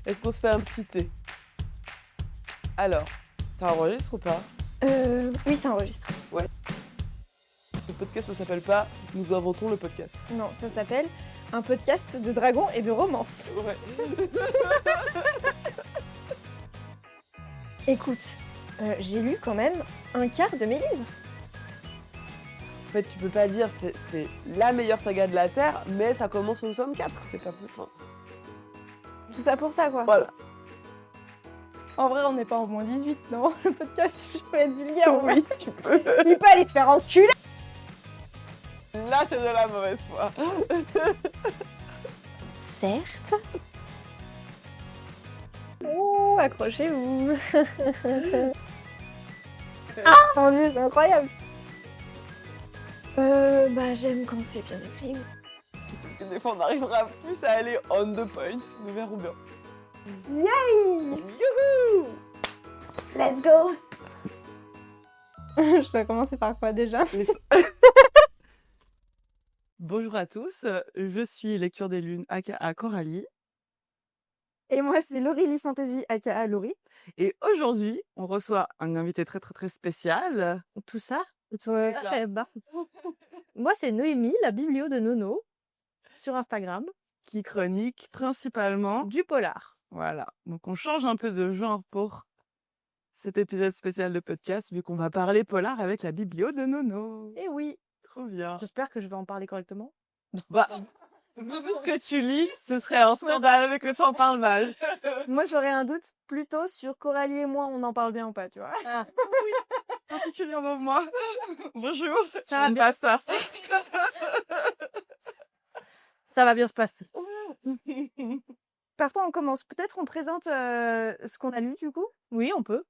Est-ce qu'on se fait un petit thé? Alors, ça enregistre ou pas? Oui, ça enregistre. Ce podcast, ça s'appelle pas Nous inventons le podcast. Non, ça s'appelle un podcast de dragons et de romance. Ouais. Écoute, j'ai lu quand même un quart de mes livres. En fait, tu peux pas dire c'est la meilleure saga de la Terre, mais ça commence au tome 4, c'est pas plus fin. Tout ça pour ça, quoi. Voilà. En vrai, on n'est pas en moins 18, non? Le podcast, je peux être vulgaire, Oui, tu peux. Il peut aller te faire enculer. Là, c'est de la mauvaise foi. Certes. Oh, accrochez-vous. Ah, mon Dieu, c'est incroyable. J'aime quand c'est bien écrit. Et des fois, on arrivera plus à aller on the point, nous verrons bien. Yay! Youhou! Let's go. Je dois commencer par quoi déjà? Bonjour à tous, je suis Lecture des Lunes aka Coralie. Et moi, c'est Laurelie Fantasy, aka Laurie. Et aujourd'hui, on reçoit un invité très très très spécial. Tout ça? Voilà. Eh ben. Moi, c'est Noémie, la biblio de Nono, sur Instagram, Qui chronique principalement. du polar. Voilà, donc on change un peu de genre pour cet épisode spécial de podcast, vu qu'on va parler polar avec la biblio de Nono. Eh oui, Trop bien. j'espère que je vais en parler correctement. Bah, vu que tu lis, ce serait un scandale que tu en parles mal. Moi, j'aurais un doute plutôt sur Coralie et moi, on en parle bien ou pas, tu vois. Ah, Particulièrement moi. Bonjour. Ça va J'aime bien. pas ça. ça va bien se passer. Parfois, on commence. Peut-être on présente ce qu'on a lu, du coup. Oui, on peut.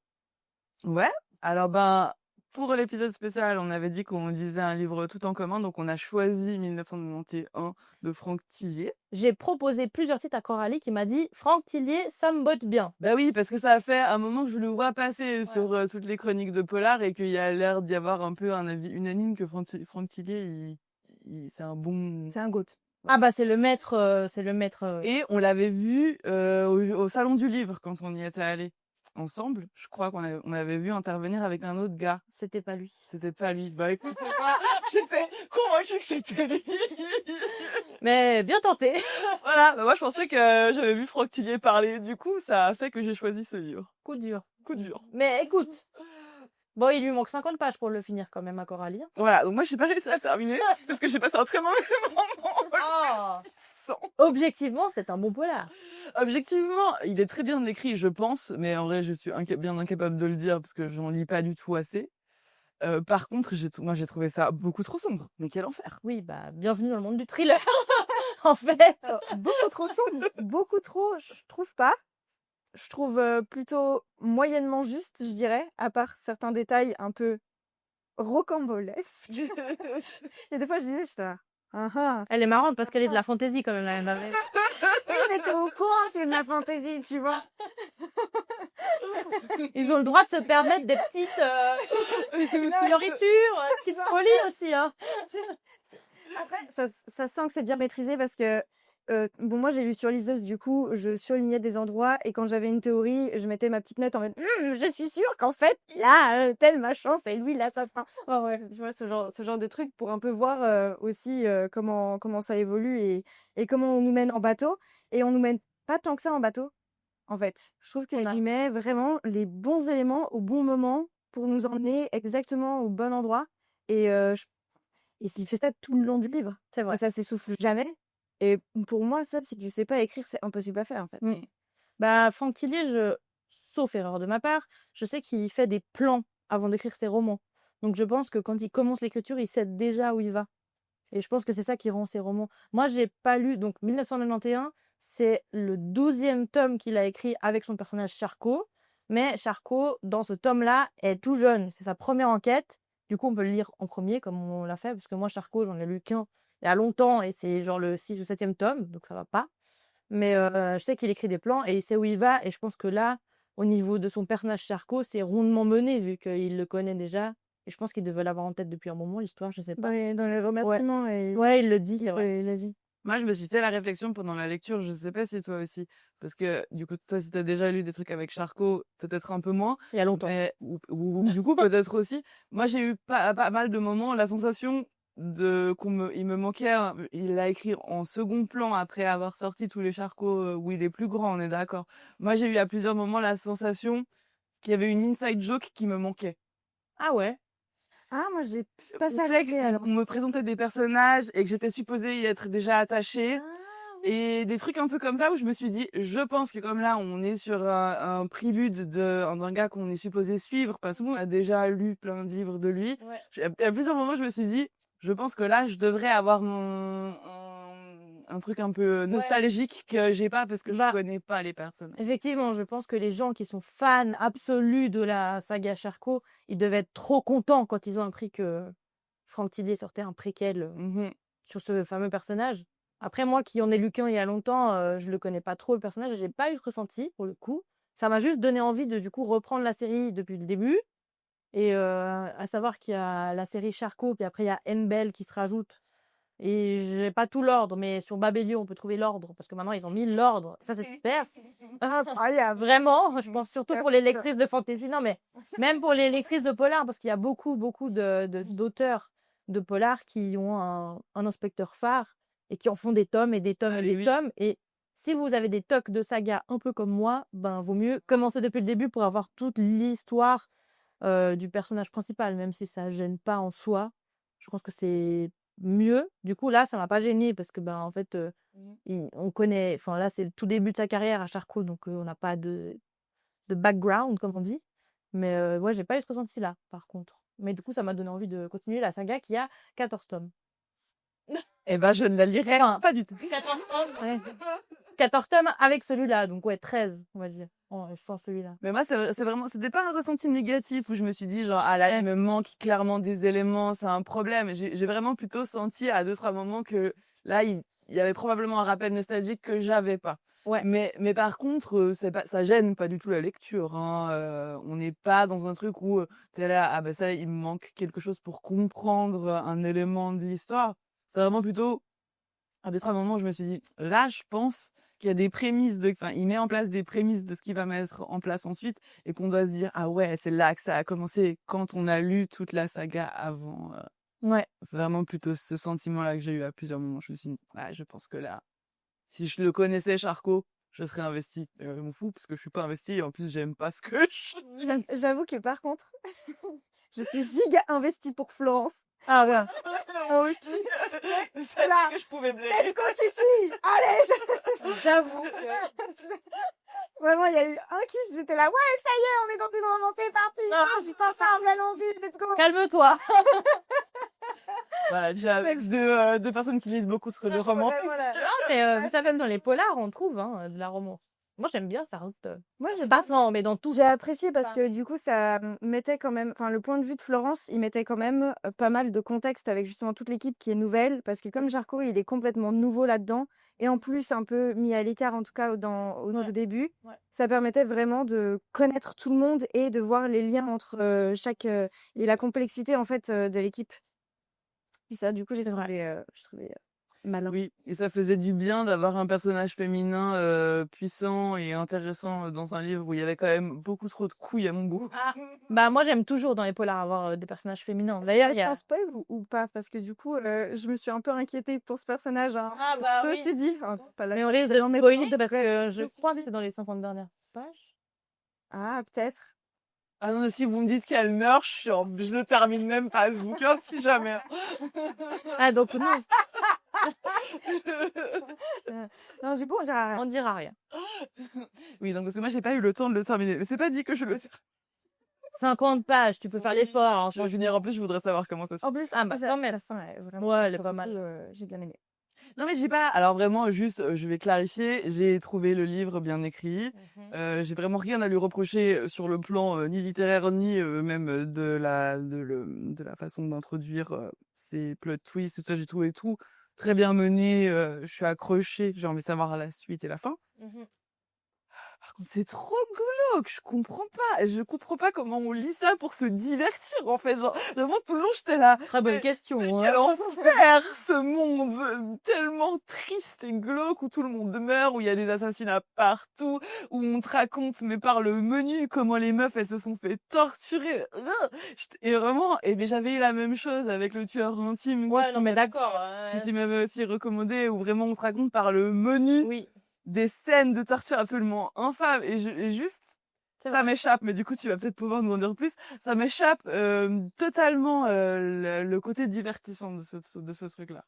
Ouais. Alors pour l'épisode spécial, on avait dit qu'on lisait un livre tout en commun, donc on a choisi 1991 de Franck Tillier. J'ai proposé plusieurs titres à Coralie qui m'a dit « Franck Tillier, ça me botte bien Bah oui, parce que ça a fait un moment que je le vois passer sur toutes les chroniques de polar et qu'il y a l'air d'y avoir un peu un avis unanime que Franck Tillier, c'est un bon... C'est un goat. ». Ah bah c'est le maître, Et on l'avait vu au Salon du Livre quand on y était allé ensemble. Je crois on l'avait vu intervenir avec un autre gars. C'était pas lui. C'était pas lui. Bah écoute, c'est pas... j'étais convaincue que c'était lui. Mais bien tenté. Voilà, bah moi je pensais que j'avais vu Franck Tillier parler. Du coup, ça a fait que j'ai choisi ce livre. Coup dur. Coup dur. Mais écoute, bon, il lui manque 50 pages pour le finir quand même à Coralie. Voilà, donc moi j'ai pas réussi à le terminer parce que j'ai passé un très mauvais moment. Sans. Objectivement, c'est un bon polar. Objectivement, il est très bien écrit, je pense, mais en vrai, je suis bien incapable de le dire parce que j'en lis pas du tout assez. Par contre, moi, j'ai trouvé ça beaucoup trop sombre. Mais quel enfer! Oui, bah, bienvenue dans le monde du thriller, en fait. Beaucoup trop sombre, beaucoup trop, je trouve pas. Je trouve plutôt moyennement juste, je dirais, à part certains détails un peu rocambolesques. Et des fois, je disais, j'étais là, ah ah. Elle est marrante parce qu'elle est de la fantaisie quand même, la nana. Oui, mais t'es au courant, c'est de la fantaisie, tu vois. Ils ont le droit de se permettre des petites fioritures, petites folies aussi, hein. Après, ça sent que c'est bien maîtrisé parce que, moi j'ai lu sur liseuse, du coup, je surlignais des endroits et quand j'avais une théorie, je mettais ma petite note en mode je suis sûre qu'en fait, là, tel machin, c'est lui l'assassin. Oh ouais, tu vois, ce genre de truc pour un peu voir aussi comment ça évolue et comment on nous mène en bateau. Et on nous mène pas tant que ça en bateau, en fait. Je trouve qu'il met vraiment les bons éléments au bon moment pour nous emmener exactement au bon endroit. Et il fait ça tout le long du livre. C'est vrai. Et ça s'essouffle jamais. Et pour moi, ça, si tu sais pas écrire, c'est impossible à faire, en fait. Bah, Franck Tillier, sauf erreur de ma part, je sais qu'il fait des plans avant d'écrire ses romans. Donc je pense que quand il commence l'écriture, il sait déjà où il va. Et je pense que c'est ça qui rend ses romans. Moi, j'ai pas lu, donc 1991, c'est le 12e tome qu'il a écrit avec son personnage Charcot. Mais Charcot, dans ce tome-là, est tout jeune. C'est sa première enquête. Du coup, on peut le lire en premier, comme on l'a fait, parce que moi, Charcot, j'en ai lu qu'un il y a longtemps, et c'est genre le 6 ou 7e tome, donc ça va pas. Mais je sais qu'il écrit des plans, et il sait où il va, et je pense que là, au niveau de son personnage Charcot, c'est rondement mené, vu qu'il le connaît déjà. Et je pense qu'il devait l'avoir en tête depuis un moment, l'histoire, je sais pas. Dans les remerciements, Ouais, il le dit, c'est vrai. il l'a dit. Moi, je me suis fait la réflexion pendant la lecture, je sais pas si toi aussi, parce que du coup, toi, si t'as déjà lu des trucs avec Charcot, peut-être un peu moins, Il y a longtemps. mais ou du coup, peut-être aussi. Moi, j'ai eu pas mal de moments la sensation de il me manquait, il a écrit en second plan après avoir sorti tous les Charcot où il est plus grand, on est d'accord. Moi, j'ai eu à plusieurs moments la sensation qu'il y avait une inside joke qui me manquait. Ah ouais? Ah, moi, j'ai pas Tu ça sais, capté alors. on me présentait des personnages et que j'étais supposée y être déjà attachée. Ah oui. Et des trucs un peu comme ça où je me suis dit, je pense que comme là, on est sur un prélude d'un gars qu'on est supposé suivre parce qu'on a déjà lu plein de livres de lui. Ouais. À plusieurs moments, je me suis dit, je pense que là, je devrais avoir un truc un peu Ouais. nostalgique que j'ai pas parce que je Bah, connais pas les personnes. effectivement, je pense que les gens qui sont fans absolus de la saga Charcot, ils devaient être trop contents quand ils ont appris que Franck Tillier sortait un préquel Mhm. sur ce fameux personnage. Après, moi qui en ai lu qu'un il y a longtemps, je le connais pas trop le personnage, j'ai pas eu ce ressenti pour le coup. Ça m'a juste donné envie de du coup reprendre la série depuis le début. Et à savoir qu'il y a la série Charcot, puis après il y a N-Bell qui se rajoute. Et j'ai pas tout l'ordre, mais sur Babelio, on peut trouver l'ordre, parce que maintenant ils ont mis l'ordre. Ça, c'est super. Incroyable. Vraiment, je pense surtout pour les Super. lectrices de fantasy. Non, mais même pour les lectrices de polar, parce qu'il y a beaucoup, beaucoup d'auteurs de polar qui ont un inspecteur phare et qui en font des tomes et des tomes Ah et des oui. tomes. Et si vous avez des tocs de saga un peu comme moi, ben vaut mieux commencer depuis le début pour avoir toute l'histoire du personnage principal, même si ça gêne pas en soi. Je pense que c'est mieux. Du coup, là, ça m'a pas gêné parce que, ben, en fait, on connaît, enfin, là, c'est le tout début de sa carrière à Charcot, donc on n'a pas de background, comme on dit. Mais ouais, j'ai pas eu ce ressenti-là, par contre. Mais du coup, ça m'a donné envie de continuer la saga qui a 14 tomes. Eh ben, je ne la lirai Enfin, pas du tout. 14 tomes, ouais. 14 tomes avec celui-là, donc ouais, 13, on va dire. Oh, sans celui-là. Mais moi, c'est vraiment, c'était pas un ressenti négatif où je me suis dit, genre, ah là, il me manque clairement des éléments, c'est un problème. J'ai vraiment plutôt senti à 2, 3 moments que là, il y avait probablement un rappel nostalgique que j'avais pas. Ouais. Mais par contre, c'est pas, ça gêne pas du tout la lecture, hein. On n'est pas dans un truc où t'es là, ah ben ça, il me manque quelque chose pour comprendre un élément de l'histoire. C'est vraiment plutôt, à 2, 3 moments, je me suis dit, là, je pense qu'il y a des prémices enfin, il met en place des prémices de ce qu'il va mettre en place ensuite et qu'on doit se dire, ah ouais, c'est là que ça a commencé quand on a lu toute la saga avant. Ouais. C'est vraiment plutôt ce sentiment-là que j'ai eu à plusieurs moments. Je me suis dit, ah, je pense que là, si je le connaissais, Charcot, je serais investi. Je m'en fous parce que je suis pas investi et en plus, j'aime pas ce que je... J'avoue que par contre, j'étais giga investie pour Florence. Ah, ouais. Ah oui. C'est là. là que je pouvais blairer. Let's go Titi! Allez! J'avoue que... Vraiment, il y a eu un kiss, j'étais là, ouais, ça y est, on est dans une romance, c'est parti! Non. Ah, j'y pense ensemble, allons-y, let's go! Calme-toi. Voilà, déjà, avec deux personnes qui lisent beaucoup sur le roman. Vraiment, là. Mais ça, même dans les polars, on trouve de la romance. Moi, j'aime bien ça. Moi, j'ai Pas sans, mais dans tout. J'ai apprécié parce Enfin. que du coup, ça mettait quand même, enfin, le point de vue de Florence, il mettait quand même pas mal de contexte avec justement toute l'équipe qui est nouvelle, parce que comme Jarko, il est complètement nouveau là-dedans, et en plus un peu mis à l'écart, en tout cas au début, Ouais. ça permettait vraiment de connaître tout le monde et de voir les liens entre chaque et la complexité en fait de l'équipe. Et ça, du coup, je trouvais malin. Oui, et ça faisait du bien d'avoir un personnage féminin puissant et intéressant dans un livre où il y avait quand même beaucoup trop de couilles à mon goût. Ah, bah moi j'aime toujours dans les polars avoir des personnages féminins. D'ailleurs, il y Est-ce a... qu'on spoil ou pas? Parce que du coup, je me suis un peu inquiétée pour ce personnage. Hein. Ah bah Je me oui. suis dit, oh, pas là. Mais on risque de spoiler parce que je crois que c'est dans les 50 dernières pages. Ah, peut-être. Ah non, si vous me dites qu'elle meurt, je ne termine même pas ce bouquin si jamais. Ah donc non, Non, du coup, on dira rien. on dira rien. Oui, donc parce que moi j'ai pas eu le temps de le terminer. Mais c'est pas dit que je le 50 pages, tu peux faire l'effort. Hein, je vais finir. En plus, je voudrais savoir comment ça se fait. En plus, Ah bah quand même. la fin est vraiment. Ouais, elle est pour pas le mal. coup, j'ai bien aimé. Non mais j'ai pas. Alors vraiment, juste, je vais clarifier. J'ai trouvé le livre bien écrit. J'ai vraiment rien à lui reprocher sur le plan ni littéraire ni même de la façon d'introduire ces plot twists. Tout ça, j'ai trouvé tout très bien mené. Je suis accrochée. J'ai envie de savoir la suite et la fin. Par C'est trop glauque, je comprends pas comment on lit ça pour se divertir, en fait. Genre, vraiment, tout le long, j'étais là. Très bonne Mais question, quel hein. enfer, ce monde tellement triste et glauque où tout le monde meurt, où il y a des assassinats partout, où on te raconte, mais par le menu, comment les meufs, elles se sont fait torturer. Et vraiment, et ben, j'avais eu la même chose avec le tueur intime. Ouais, non, mais d'accord. Que tu m'avais aussi recommandé, où vraiment on te raconte par le menu Oui, des scènes de torture absolument infâmes. Et juste, c'est ça vrai. m'échappe, mais du coup, tu vas peut-être pouvoir nous en dire plus. Ça m'échappe totalement le côté divertissant de ce truc-là.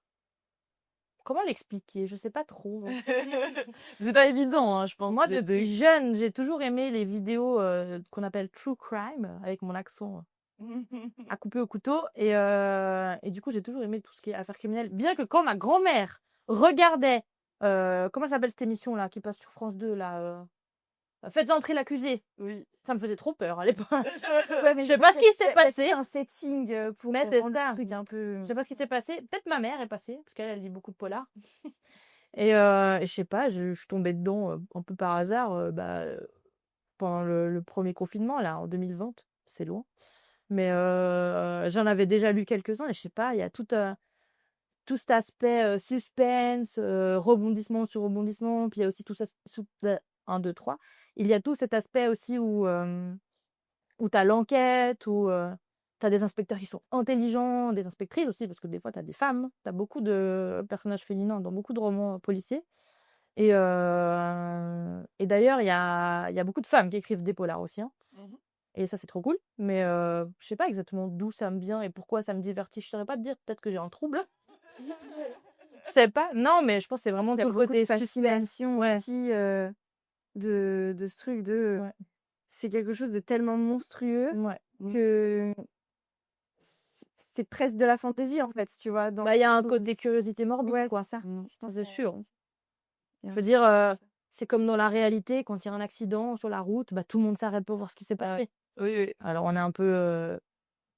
Comment l'expliquer? Je sais pas trop. C'est pas évident, hein, je pense. Moi, depuis jeune, j'ai toujours aimé les vidéos qu'on appelle true crime, avec mon accent à couper au couteau. Et du coup, j'ai toujours aimé tout ce qui est affaires criminelles. Bien que quand ma grand-mère regardait, comment s'appelle cette émission-là, qui passe sur France 2, là, Faites entrer l'accusé. Oui. Ça me faisait trop peur à l'époque. Ouais, mais Je sais pas ce qui s'est passé. C'est un setting pour Mais c'est rendre ça. le truc un peu. Je sais pas ce qui s'est passé. Peut-être ma mère est passée, parce qu'elle lit beaucoup de polars. Et je sais pas, je suis tombée dedans un peu par hasard pendant le premier confinement, là, en 2020. C'est loin. Mais j'en avais déjà lu quelques-uns et je sais pas, il y a tout cet aspect suspense, rebondissement sur rebondissement, puis il y a aussi tout ça, 1, 2, 3. Il y a tout cet aspect aussi où tu as l'enquête, où tu as des inspecteurs qui sont intelligents, des inspectrices aussi, parce que des fois tu as des femmes, tu as beaucoup de personnages féminins dans beaucoup de romans policiers. Et d'ailleurs, il y a beaucoup de femmes qui écrivent des polars aussi, hein. Et ça, c'est trop cool. Mais je sais pas exactement d'où ça me vient et pourquoi ça me divertit. Je saurais pas te dire. Peut-être que j'ai un trouble. Je sais pas. Non, mais je pense que c'est vraiment Il y a tout le beaucoup de côté fascination Ouais. aussi de ce truc de. Ouais. C'est quelque chose de tellement monstrueux Ouais. que c'est presque de la fantaisie en fait, tu vois. Il y a un côté curiosité morbide, Ouais, quoi. c'est ça. Je pense C'est qu'il y a- sûr. il y a Je un veux truc dire, comme ça. c'est comme dans la réalité, quand il y a un accident sur la route, tout le monde s'arrête pour voir ce qui s'est passé. Oui, oui. Alors, on est un peu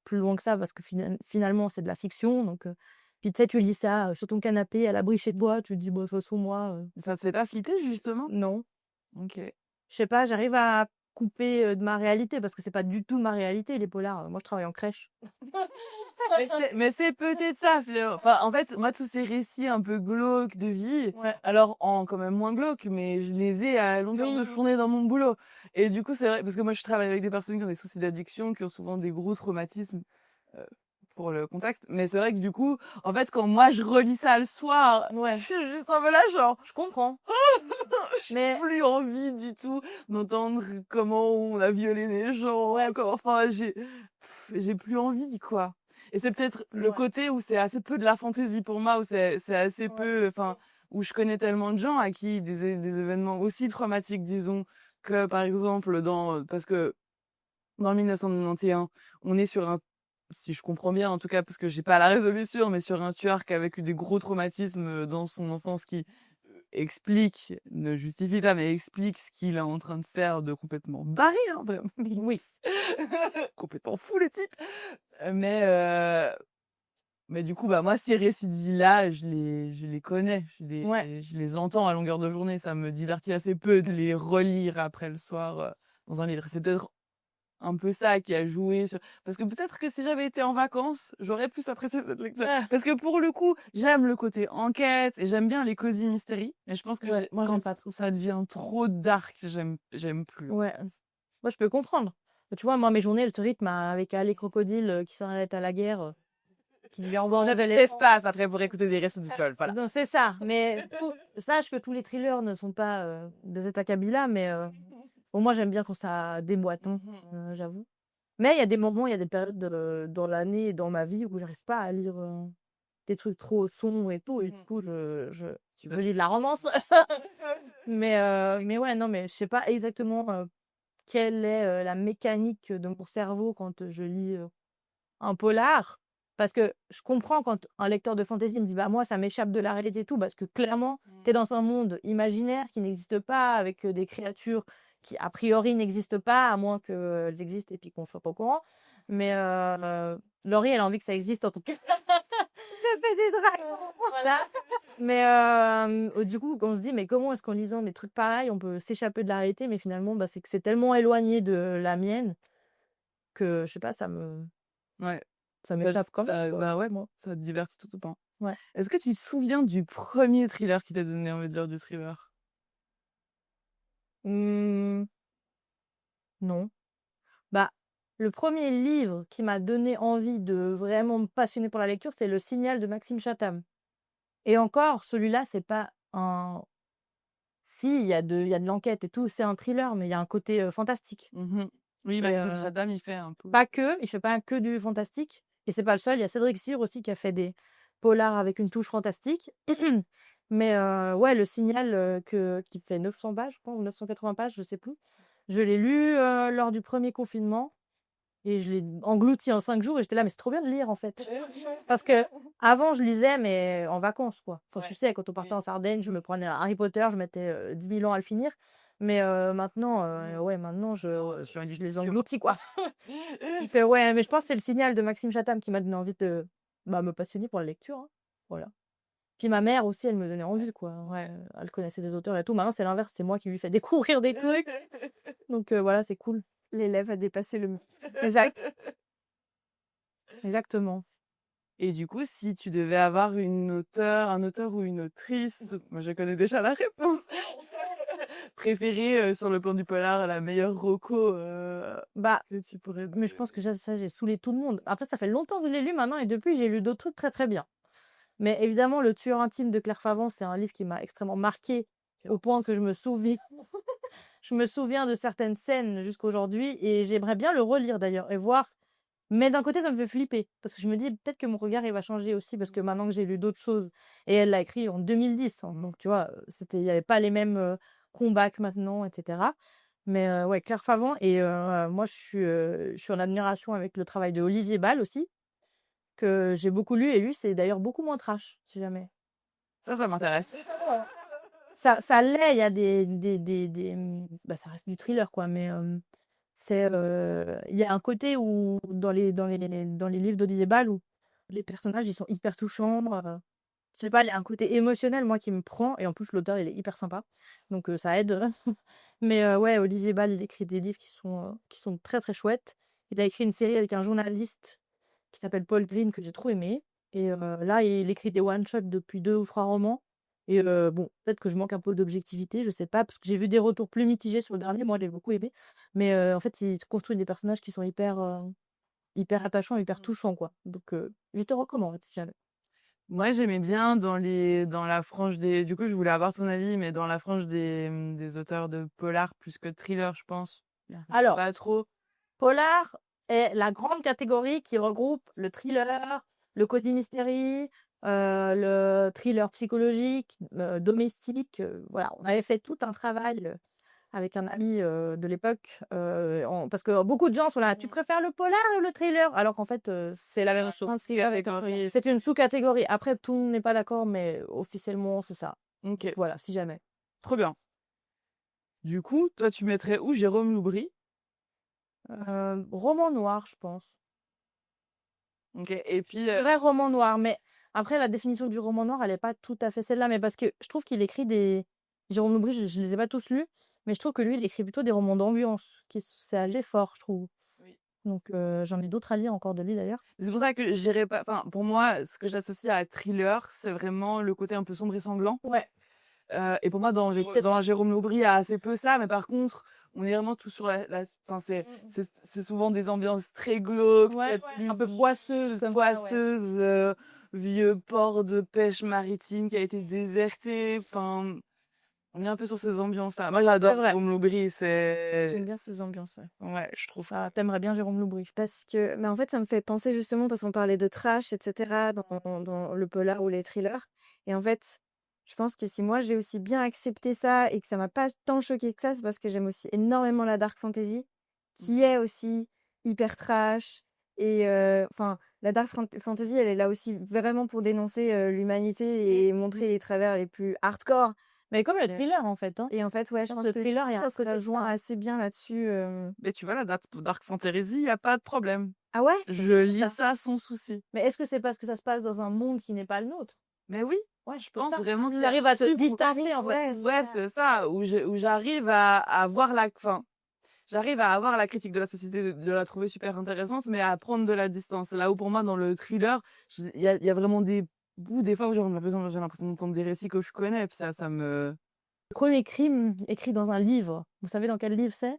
plus loin que ça parce que finalement, c'est de la fiction. Donc, puis tu sais, tu lis ça sur ton canapé, à l'abri chez toi, tu te dis, de toute façon, moi, Ça te fait pas flipper, justement? non. Ok. Je sais pas, j'arrive à couper de ma réalité parce que c'est pas du tout ma réalité, les polars. Moi, je travaille en crèche. Mais c'est peut-être ça, finalement. Enfin, en fait, moi, tous ces récits un peu glauques de vie, Ouais. alors en quand même moins glauques, mais je les ai à longueur de journée dans mon boulot. Et du coup, c'est vrai, parce que moi, je travaille avec des personnes qui ont des soucis d'addiction, qui ont souvent des gros traumatismes euh, pour le contexte. Mais c'est vrai que du coup, en fait, quand moi, je relis ça le soir, Ouais. je suis juste un peu là, genre, Je comprends. j'ai Mais plus envie du tout d'entendre comment on a violé des gens. Enfin, j'ai plus envie, quoi. Et c'est peut-être le Ouais. côté où c'est assez peu de la fantaisie pour moi, où c'est assez peu, enfin, où je connais tellement de gens à qui des événements aussi traumatiques, disons, que par exemple parce que dans le 1991, on est sur un, si je comprends bien, en tout cas, parce que j'ai pas la résolution, mais sur un tueur qui a vécu des gros traumatismes dans son enfance qui explique, ne justifie pas, mais explique ce qu'il est en train de faire de complètement barré, hein, vraiment. oui. Complètement fou, le type. Mais du coup, moi, ces récits de vie-là, je les connais, je les entends à longueur de journée. Ça me divertit assez peu de les relire après le soir dans un livre. C'est peut-être un peu ça qui a joué sur... Parce que peut-être que si j'avais été en vacances, j'aurais plus apprécié cette lecture. Parce que pour le coup, j'aime le côté enquête et j'aime bien les cosy mysteries. Mais je pense que moi, j'aime quand pas ça devient trop dark, j'aime plus. Ouais. Moi, je peux comprendre. Tu vois, moi, mes journées, elles se rythment avec les crocodiles qui s'arrêtent à la guerre, qui lui envoient un Espace après pour écouter des récits d'alcool, voilà. Non, c'est ça. Mais sache que tous les thrillers ne sont pas de cet acabit-là, mais bon, moi, j'aime bien quand ça déboîte, hein, j'avoue. Mais il y a des moments, il y a des périodes dans l'année et dans ma vie où j'arrive pas à lire des trucs trop sombres et tout. Et du coup, je lis de la romance. Mais ouais, non, mais je sais pas exactement quelle est la mécanique de mon cerveau quand je lis un polar. Parce que je comprends quand un lecteur de fantasy me dit moi ça m'échappe de la réalité et tout, parce que clairement tu es dans un monde imaginaire qui n'existe pas, avec des créatures qui a priori n'existent pas, à moins qu'elles existent et puis qu'on soit pas au courant. Mais Laurie, elle a envie que ça existe en tout cas. s'échapper des dragons. Voilà. Mais du coup, on se dit: «Mais comment est-ce qu'en lisant des trucs pareils, on peut s'échapper de la réalité?» Mais finalement, bah, c'est que c'est tellement éloigné de la mienne que, je sais pas, Ouais, ça ça m'échappe quand même, ça quoi. bah, ouais, moi, ça te divertit tout autant. Ouais. Est-ce que tu te souviens du premier thriller qui t'a donné envie de lire du thriller? Mmh, non. Bah, le premier livre qui m'a donné envie de vraiment me passionner pour la lecture, c'est Le Signal de Maxime Chatham. Et encore, celui-là, c'est pas un si, il y a de l'enquête et tout, c'est un thriller, mais il y a un côté, fantastique Mmh. Oui, et Maxime Chatham, il fait un peu. il fait pas que du fantastique et c'est pas le seul. Il y a Cédric Cyr aussi qui a fait des polars avec une touche fantastique. Mais ouais, Le Signal, qui fait 900 pages, je crois, ou 980 pages, je sais plus. Je l'ai lu, lors du premier confinement et je l'ai englouti en 5 jours et j'étais là: «Mais c'est trop bien de lire, en fait». Parce qu'avant, je lisais, mais en vacances, quoi. Enfin, tu Ouais. sais, quand on partait en Sardaigne, je me prenais un Harry Potter, je mettais, 10 000 ans à le finir. Mais maintenant, ouais, maintenant, je les engloutis, quoi. Donc ouais, mais je pense que c'est Le Signal de Maxime Chatham qui m'a donné envie de, bah, me passionner pour la lecture, hein. Voilà. Puis ma mère aussi, elle me donnait envie, quoi. Ouais, elle connaissait des auteurs et tout. Maintenant, c'est l'inverse, c'est moi qui lui fais découvrir des trucs. Donc voilà, c'est cool. L'élève a dépassé le exact. Exactement. Et du coup, si tu devais avoir un auteur ou une autrice, moi je connais déjà la réponse, préférée sur le plan du polar, la meilleure reco Bah, que tu pourrais mais je pense que ça, j'ai saoulé tout le monde. Après, ça fait longtemps que je l'ai lu maintenant et depuis, j'ai lu d'autres trucs très, très bien. Mais évidemment, Le Tueur intime de Claire Favant, c'est un livre qui m'a extrêmement marquée au point que je me souviens de certaines scènes jusqu'aujourd'hui et j'aimerais bien le relire d'ailleurs et voir. Mais d'un côté, ça me fait flipper parce que je me dis peut-être que mon regard il va changer aussi parce que maintenant que j'ai lu d'autres choses et elle l'a écrit en 2010, hein, donc tu vois, il y avait pas les mêmes combats que maintenant, etc. Mais ouais, Claire Favant et moi je suis en admiration avec le travail de Olivier Ball aussi que j'ai beaucoup lu et lui c'est d'ailleurs beaucoup moins trash si jamais. Ça m'intéresse. Ça l'est, il y a bah, ça reste du thriller quoi, mais il y a un côté où dans les livres d'Olivier Ball où les personnages, ils sont hyper touchants, je sais pas, il y a un côté émotionnel, moi, qui me prend et en plus l'auteur, il est hyper sympa, donc ça aide. Mais ouais, Olivier Ball, il écrit des livres qui sont très, très chouettes. Il a écrit une série avec un journaliste qui s'appelle Paul Green que j'ai trop aimé et là, il écrit des one shot depuis 2 ou 3 romans et bon, peut-être que je manque un peu d'objectivité, je sais pas, parce que j'ai vu des retours plus mitigés sur le dernier, moi, j'ai beaucoup aimé, mais en fait, il construit des personnages qui sont hyper attachants, hyper touchants, quoi, donc je te recommande si jamais. Moi, j'aimais bien dans la frange des. Du coup, je voulais avoir ton avis, mais dans la frange des auteurs de polar plus que thriller, je pense. Alors, Pas trop. polar est la grande catégorie qui regroupe le thriller, le code mystery, le thriller psychologique, domestique. Voilà, on avait fait tout un travail avec un ami de l'époque, parce que beaucoup de gens sont là. Tu préfères le polar ou le thriller? Alors qu'en fait, c'est la même chose. C'est une sous-catégorie. Après, tout le monde n'est pas d'accord, mais officiellement, c'est ça. Ok, Voilà, si jamais. trop bien. Du coup, toi, tu mettrais où Jérôme Loubry? Roman noir, je pense. Ok, et puis. Vrai roman noir, mais après la définition du roman noir, elle est pas tout à fait celle-là, mais parce que je trouve qu'il écrit des Jérôme Aubry, je les ai pas tous lus, mais je trouve que lui, il écrit plutôt des romans d'ambiance, c'est assez fort, je trouve. Oui. Donc j'en ai d'autres à lire encore de lui d'ailleurs. C'est pour ça que j'irais pas. Enfin, pour moi, ce que j'associe à thriller, c'est vraiment le côté un peu sombre et sanglant. Ouais. Et pour moi, dans Jérôme Loubry, il y a assez peu ça, mais par contre, on est vraiment tout sur enfin, c'est souvent des ambiances très glauques, Ouais, très un peu poisseuses comme ça, ouais. poisseuses, vieux port de pêche maritime qui a été déserté. Enfin, on est un peu sur ces ambiances-là. Moi, j'adore C'est vrai. Jérôme Loubry, c'est. J'aime bien ces ambiances, ouais. Ouais, je trouve. Ah, t'aimerais bien Jérôme Loubry. Parce que, mais en fait, ça me fait penser justement parce qu'on parlait de trash, etc., dans le polar ou les thrillers. Et en fait, je pense que si moi j'ai aussi bien accepté ça et que ça m'a pas tant choqué que ça, c'est parce que j'aime aussi énormément la dark fantasy, qui est aussi hyper trash. Et enfin, la dark fantasy, elle est là aussi vraiment pour dénoncer l'humanité et montrer les travers les plus hardcore Mais comme le Et thriller, en fait, hein. et en fait, ouais, je Dans pense le que thriller, il y a ça un se côté rejoint ça. assez bien là-dessus. Mais tu vois, la Dark Fantasy, y a pas de problème. Ah ouais? Je lis Ça. ça sans souci. Mais est-ce que c'est parce que ça se passe dans un monde qui n'est pas le nôtre? Mais oui, Ouais, je c'est peut-être pense ça. vraiment qu'il Tu y a arrives un à te truc où distancer, en fait. Ouais, ouais, c'est ça, où j'arrive à voir j'arrive à avoir la critique de la société, de la trouver super intéressante, mais à prendre de la distance. Là où pour moi, dans le thriller, il y a vraiment des bouts, des fois où j'ai l'impression d'entendre des récits que je connais, et puis ça me... Le premier crime écrit dans un livre, vous savez dans quel livre c'est?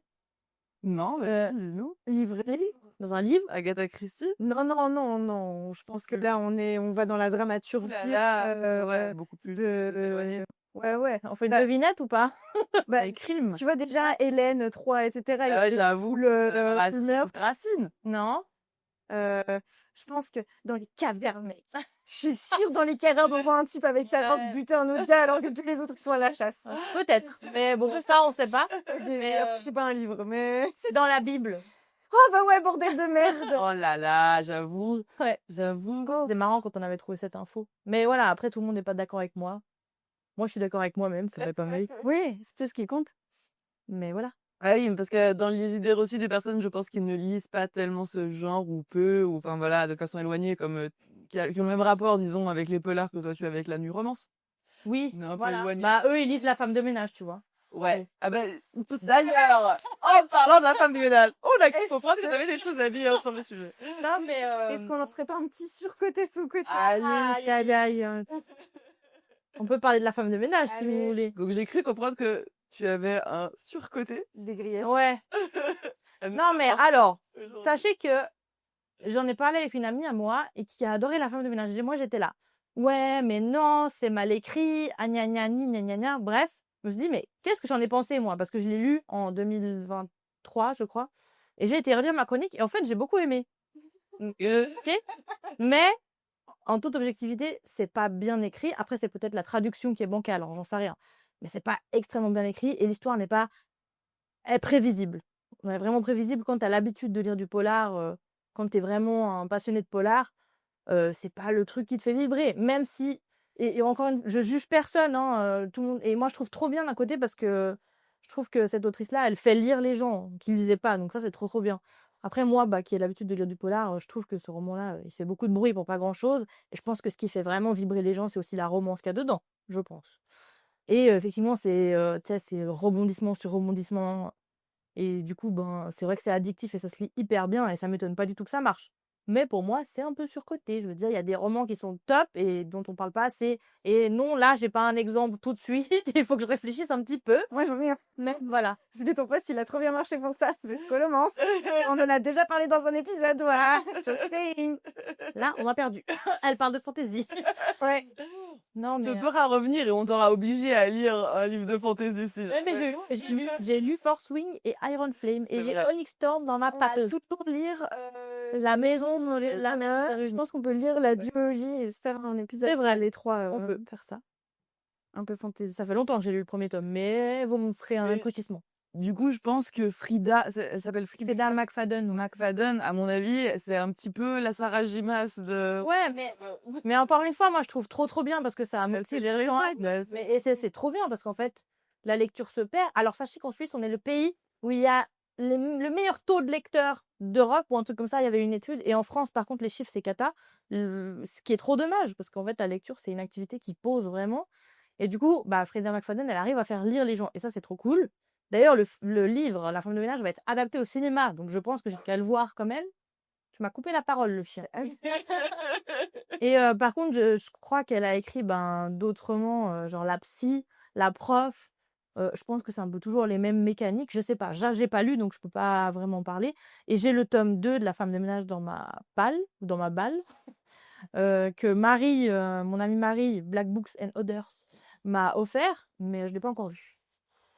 Non, Euh, vas-y, dis-nous. Livrer? Dans un livre? Agatha Christie? Non, non, non, non. Je pense que là, on va dans la Ouh dramaturgie là là, ouais, beaucoup plus éloigné. ouais, ouais. On fait une Bah, devinette ou pas? bah, Les crimes. tu vois déjà Hélène, 3, etc. Il y Ah a ouais, des j'avoue. foules de meurtres. Racine. Non? Je pense que dans les cavernes, mec. Je suis sûre dans les cavernes, on voit un type avec sa lance Ouais. buter un autre gars alors que tous les autres ils sont à la chasse. Peut-être. Mais bon, ça, on sait pas. Mais c'est pas un livre, mais... C'est dans la Bible. Oh bah ouais, bordel de merde. Oh là là, j'avoue. Ouais. J'avoue. C'était marrant quand on avait trouvé cette info. Mais voilà, après, tout le monde n'est pas d'accord avec moi. Moi, je suis d'accord avec moi-même, c'est pas mal. Oui, c'est tout ce qui compte. Mais voilà. Ah oui, parce que dans les idées reçues des personnes, je pense qu'ils ne lisent pas tellement ce genre ou peu, ou enfin voilà, de façon éloignée, comme qui ont le même rapport, disons, avec les polars que toi tu as avec la nuit romance. Oui, On est un peu voilà. éloigné. Bah, eux, ils lisent La femme de ménage, tu vois. Ouais. Ah ben, d'ailleurs, en parlant de la femme du ménage, on a qu'il faut prendre que t'avais des choses à dire sur le sujet. Non, mais... Est-ce qu'on n'entrait pas un petit surcoté sous-côté? Allez, aïe, aïe, aïe. On peut parler de la femme de ménage, si vous Allez. voulez. Donc j'ai cru comprendre que tu avais un surcoté. Des griefs. Ouais. Non, mais alors, sachez que j'en ai parlé avec une amie à moi et qui a adoré La femme de ménage. Et moi, j'étais là. Ouais, mais non, c'est mal écrit. Ah, gna, gna, gna, gna, gna, gna. Bref, je me suis dit, mais qu'est-ce que j'en ai pensé, moi? Parce que je l'ai lu en 2023, je crois. Et j'ai été relire ma chronique et en fait, j'ai beaucoup aimé. Mais, en toute objectivité, c'est pas bien écrit. Après, c'est peut-être la traduction qui est bancale, alors j'en sais rien. Mais c'est pas extrêmement bien écrit et l'histoire n'est pas est prévisible. Ouais, vraiment prévisible quand tu as l'habitude de lire du polar, quand tu es vraiment un passionné de polar, c'est pas le truc qui te fait vibrer. Même si et encore une je juge personne, hein, tout le monde et moi je trouve trop bien d'un côté parce que je trouve que cette autrice-là, elle fait lire les gens qui lisaient pas, donc ça c'est trop, trop bien. Après moi, bah, qui ai l'habitude de lire du polar, je trouve que ce roman-là, il fait beaucoup de bruit pour pas grand-chose et je pense que ce qui fait vraiment vibrer les gens, c'est aussi la romance qu'il y a dedans, je pense. Et effectivement, c'est, tu sais, c'est rebondissement sur rebondissement et du coup, ben, c'est vrai que c'est addictif et ça se lit hyper bien et ça m'étonne pas du tout que ça marche. Mais pour moi, c'est un peu surcoté. Je veux dire, il y a des romans qui sont top et dont on parle pas assez. Et non, là, j'ai pas un exemple tout de suite. Il faut que je réfléchisse un petit peu. Moi j'en ai un. Mais voilà. C'était ton poste, il a trop bien marché pour ça. C'est Scolomance. On en a déjà parlé dans un épisode, ouais. Je sais. Là, on a perdu. Elle parle de fantaisie. Ouais. Non, Tu mais. pourras revenir et on t'aura obligé à lire un livre de fantasy si Ouais, mais j'ai lu Force Wing et Iron Flame et C'est j'ai vrai. Onyx Storm dans ma On va papeuse. toujours lire La maison de la main. Je pense qu'on peut lire la duologie et se faire un épisode. C'est vrai. Les trois. On peut faire ça. Un peu fantaisie. Ça fait longtemps que j'ai lu le premier tome, mais vous me ferez un Mais- infléchissement. Du coup, je pense que Frida, elle s'appelle Frida McFadden. McFadden, à mon avis, c'est un petit peu la Sarah Gimas de... Ouais, mais encore une fois, moi, je trouve trop bien parce que ça motive les gens. Ouais, Mais et c'est trop bien parce qu'en fait, la lecture se perd. Alors, sachez qu'en Suisse, on est le pays où il y a le meilleur taux de lecteurs d'Europe ou un truc comme ça. Il y avait une étude. Et en France, par contre, les chiffres, c'est cata. Ce qui est trop dommage parce qu'en fait, la lecture, c'est une activité qui pose vraiment. Et du coup, bah, Frida McFadden, elle arrive à faire lire les gens. Et ça, c'est trop cool. D'ailleurs, le livre, La femme de ménage, va être adapté au cinéma. Donc, je pense que j'ai qu'à le voir comme elle. Tu m'as coupé la parole, le chien. Et par contre, je crois qu'elle a écrit d'autres romans, genre La Psy, La Prof. Je pense que c'est un peu toujours les mêmes mécaniques. Je sais pas, j'ai pas lu, donc je peux pas vraiment parler. Et j'ai le tome 2 de La femme de ménage dans ma palle, ou dans ma balle, que Marie, mon amie Marie, Black Books and Others, m'a offert, mais je l'ai pas encore vu.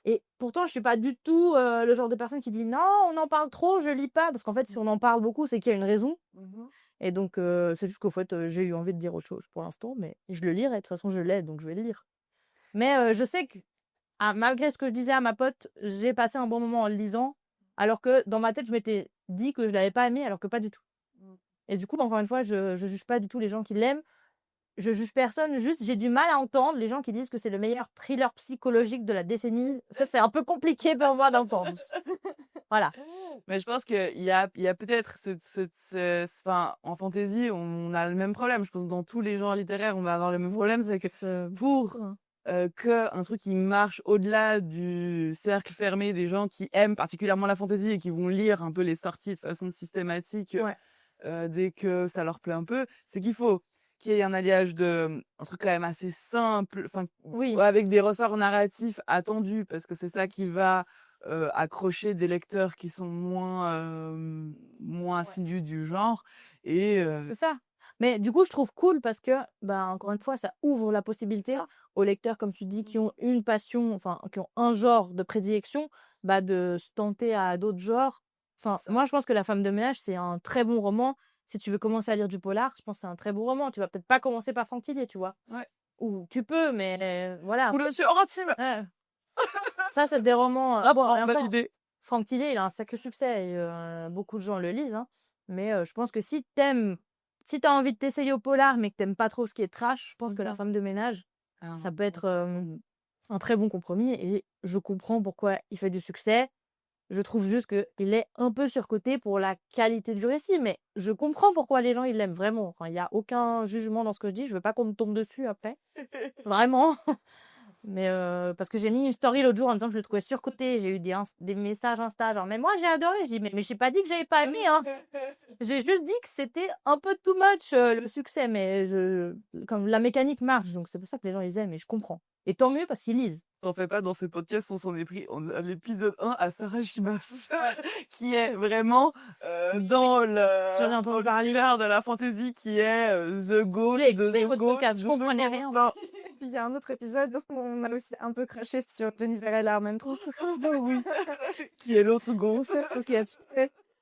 Et pourtant, je suis pas du tout le genre de personne qui dit non, on en parle trop, je lis pas. Parce qu'en fait, si on en parle beaucoup, c'est qu'il y a une raison. Et donc, c'est juste qu'au fait, j'ai eu envie de dire autre chose pour l'instant, mais je le lirai. De toute façon, je l'ai, donc je vais le lire. Mais je sais que, malgré ce que je disais à ma pote, j'ai passé un bon moment en le lisant, alors que dans ma tête, je m'étais dit que je l'avais pas aimé, alors que pas du tout. Et du coup, encore une fois, je juge pas du tout les gens qui l'aiment. je juge personne, juste j'ai du mal à entendre les gens qui disent que c'est le meilleur thriller psychologique de la décennie. Ça, c'est un peu compliqué pour moi d'entendre. Voilà. Mais je pense qu'il y a peut-être enfin, en fantasy, on a le même problème. Je pense que dans tous les genres littéraires, on va avoir le même problème, c'est que pour que un truc qui marche au-delà du cercle fermé des gens qui aiment particulièrement la fantasy et qui vont lire un peu les sorties de façon systématique Ouais. dès que ça leur plaît un peu, c'est qu'il faut qu'il y ait un alliage de un truc quand même assez simple, enfin Oui. avec des ressorts narratifs attendus, parce que c'est ça qui va accrocher des lecteurs qui sont moins Ouais. assidus du genre. Et C'est ça. Mais du coup, je trouve cool parce que, bah, encore une fois, ça ouvre la possibilité aux lecteurs, comme tu dis, qui ont une passion, enfin, qui ont un genre de prédilection, bah, de se tenter à d'autres genres. Enfin, ça. moi, je pense que La femme de ménage, c'est un très bon roman. Si tu veux commencer à lire du polar, je pense que c'est un très bon roman. Tu vas peut-être pas commencer par Franck Tillier, tu vois. Ouais. Ou tu peux, mais voilà. Ou le tueur intime. Ouais. Ça, c'est des romans. Ah Bon, bon, et bonne encore, idée. Franck Tillier, il a un sacré succès et beaucoup de gens le lisent, hein. Mais je pense que si t'as envie de t'essayer au polar, mais que t'aimes pas trop ce qui est trash, je pense que La femme de ménage, ça peut être un très bon compromis. Et je comprends pourquoi il fait du succès. Je trouve juste qu'il est un peu surcoté pour la qualité du récit, mais je comprends pourquoi les gens ils l'aiment vraiment. Enfin, il y a aucun jugement dans ce que je dis. Je veux pas qu'on me tombe dessus après. Vraiment. Mais parce que j'ai mis une story l'autre jour en disant que je le trouvais surcoté. J'ai eu des messages Insta genre: «Mais moi j'ai adoré». Je dis: «Mais j'ai pas dit que j'avais pas aimé, hein. J'ai juste dit que c'était un peu too much, le succès, mais comme la mécanique marche, donc c'est pour ça que les gens ils aiment et je comprends. Et tant mieux parce qu'ils lisent». T'en fais pas, dans ce podcast, on s'en est pris à l'épisode 1 à Sarah Gimas, qui est vraiment dans J'en ai entendu parler. l'univers de la fantasy, qui est the goat Les de the fautes goat. vocales, je comprenais rien. Non, Puis il y a un autre épisode où on a aussi un peu craché sur Jennifer L. Armentrout. oui, qui est l'autre gonze. Ok.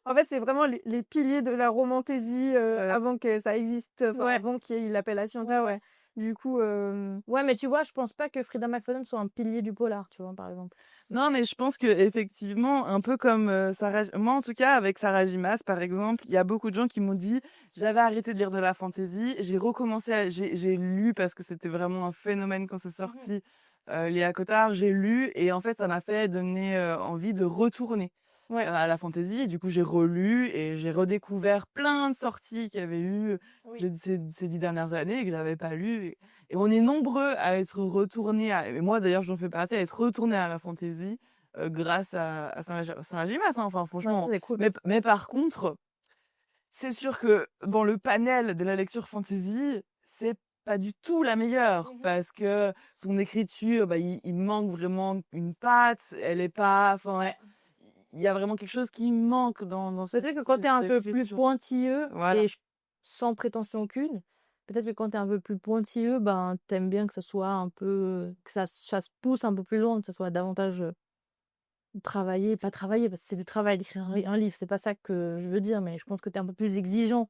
En fait, c'est vraiment les piliers de la romantaisie avant que ça existe, enfin, Ouais. avant qu'il y ait l'appellation. tu Ouais, vois. ouais. Du coup, Ouais, mais tu vois, je pense pas que Frida McFadden soit un pilier du polar, tu vois, par exemple. Non, mais je pense que effectivement, un peu comme moi en tout cas, avec Sarah Gimas par exemple, il y a beaucoup de gens qui m'ont dit, j'avais arrêté de lire de la fantasy, j'ai recommencé j'ai lu parce que c'était vraiment un phénomène quand c'est sorti, Léa Cotard, j'ai lu et en fait ça m'a fait donner envie de retourner Ouais. à la fantasy. Et du coup j'ai relu et j'ai redécouvert plein de sorties qu'il y avait eu Oui. ces 10 dernières années et que j'avais pas lu. Et on est nombreux à être retournés, et moi d'ailleurs j'en fais partie, à être retournés à la fantasy grâce à Sarah Gimas, hein, enfin Ouais, ça, franchement. c'est cool. Mais par contre, c'est sûr que dans le panel de la lecture fantasy, c'est pas du tout la meilleure, parce que son écriture, bah, il manque vraiment une patte, elle est pas, enfin, Ouais. il y a vraiment quelque chose qui manque dans ce Peut-être que quand style t'es un peu plus d'écriture. pointilleux, Voilà. et sans prétention aucune, peut-être que quand t'es un peu plus pointilleux, ben, t'aimes bien que ça soit un peu, que ça se pousse un peu plus loin, que ça soit davantage travaillé, pas travaillé, parce que c'est du travail d'écrire un livre, c'est pas ça que je veux dire, mais je pense que t'es un peu plus exigeant.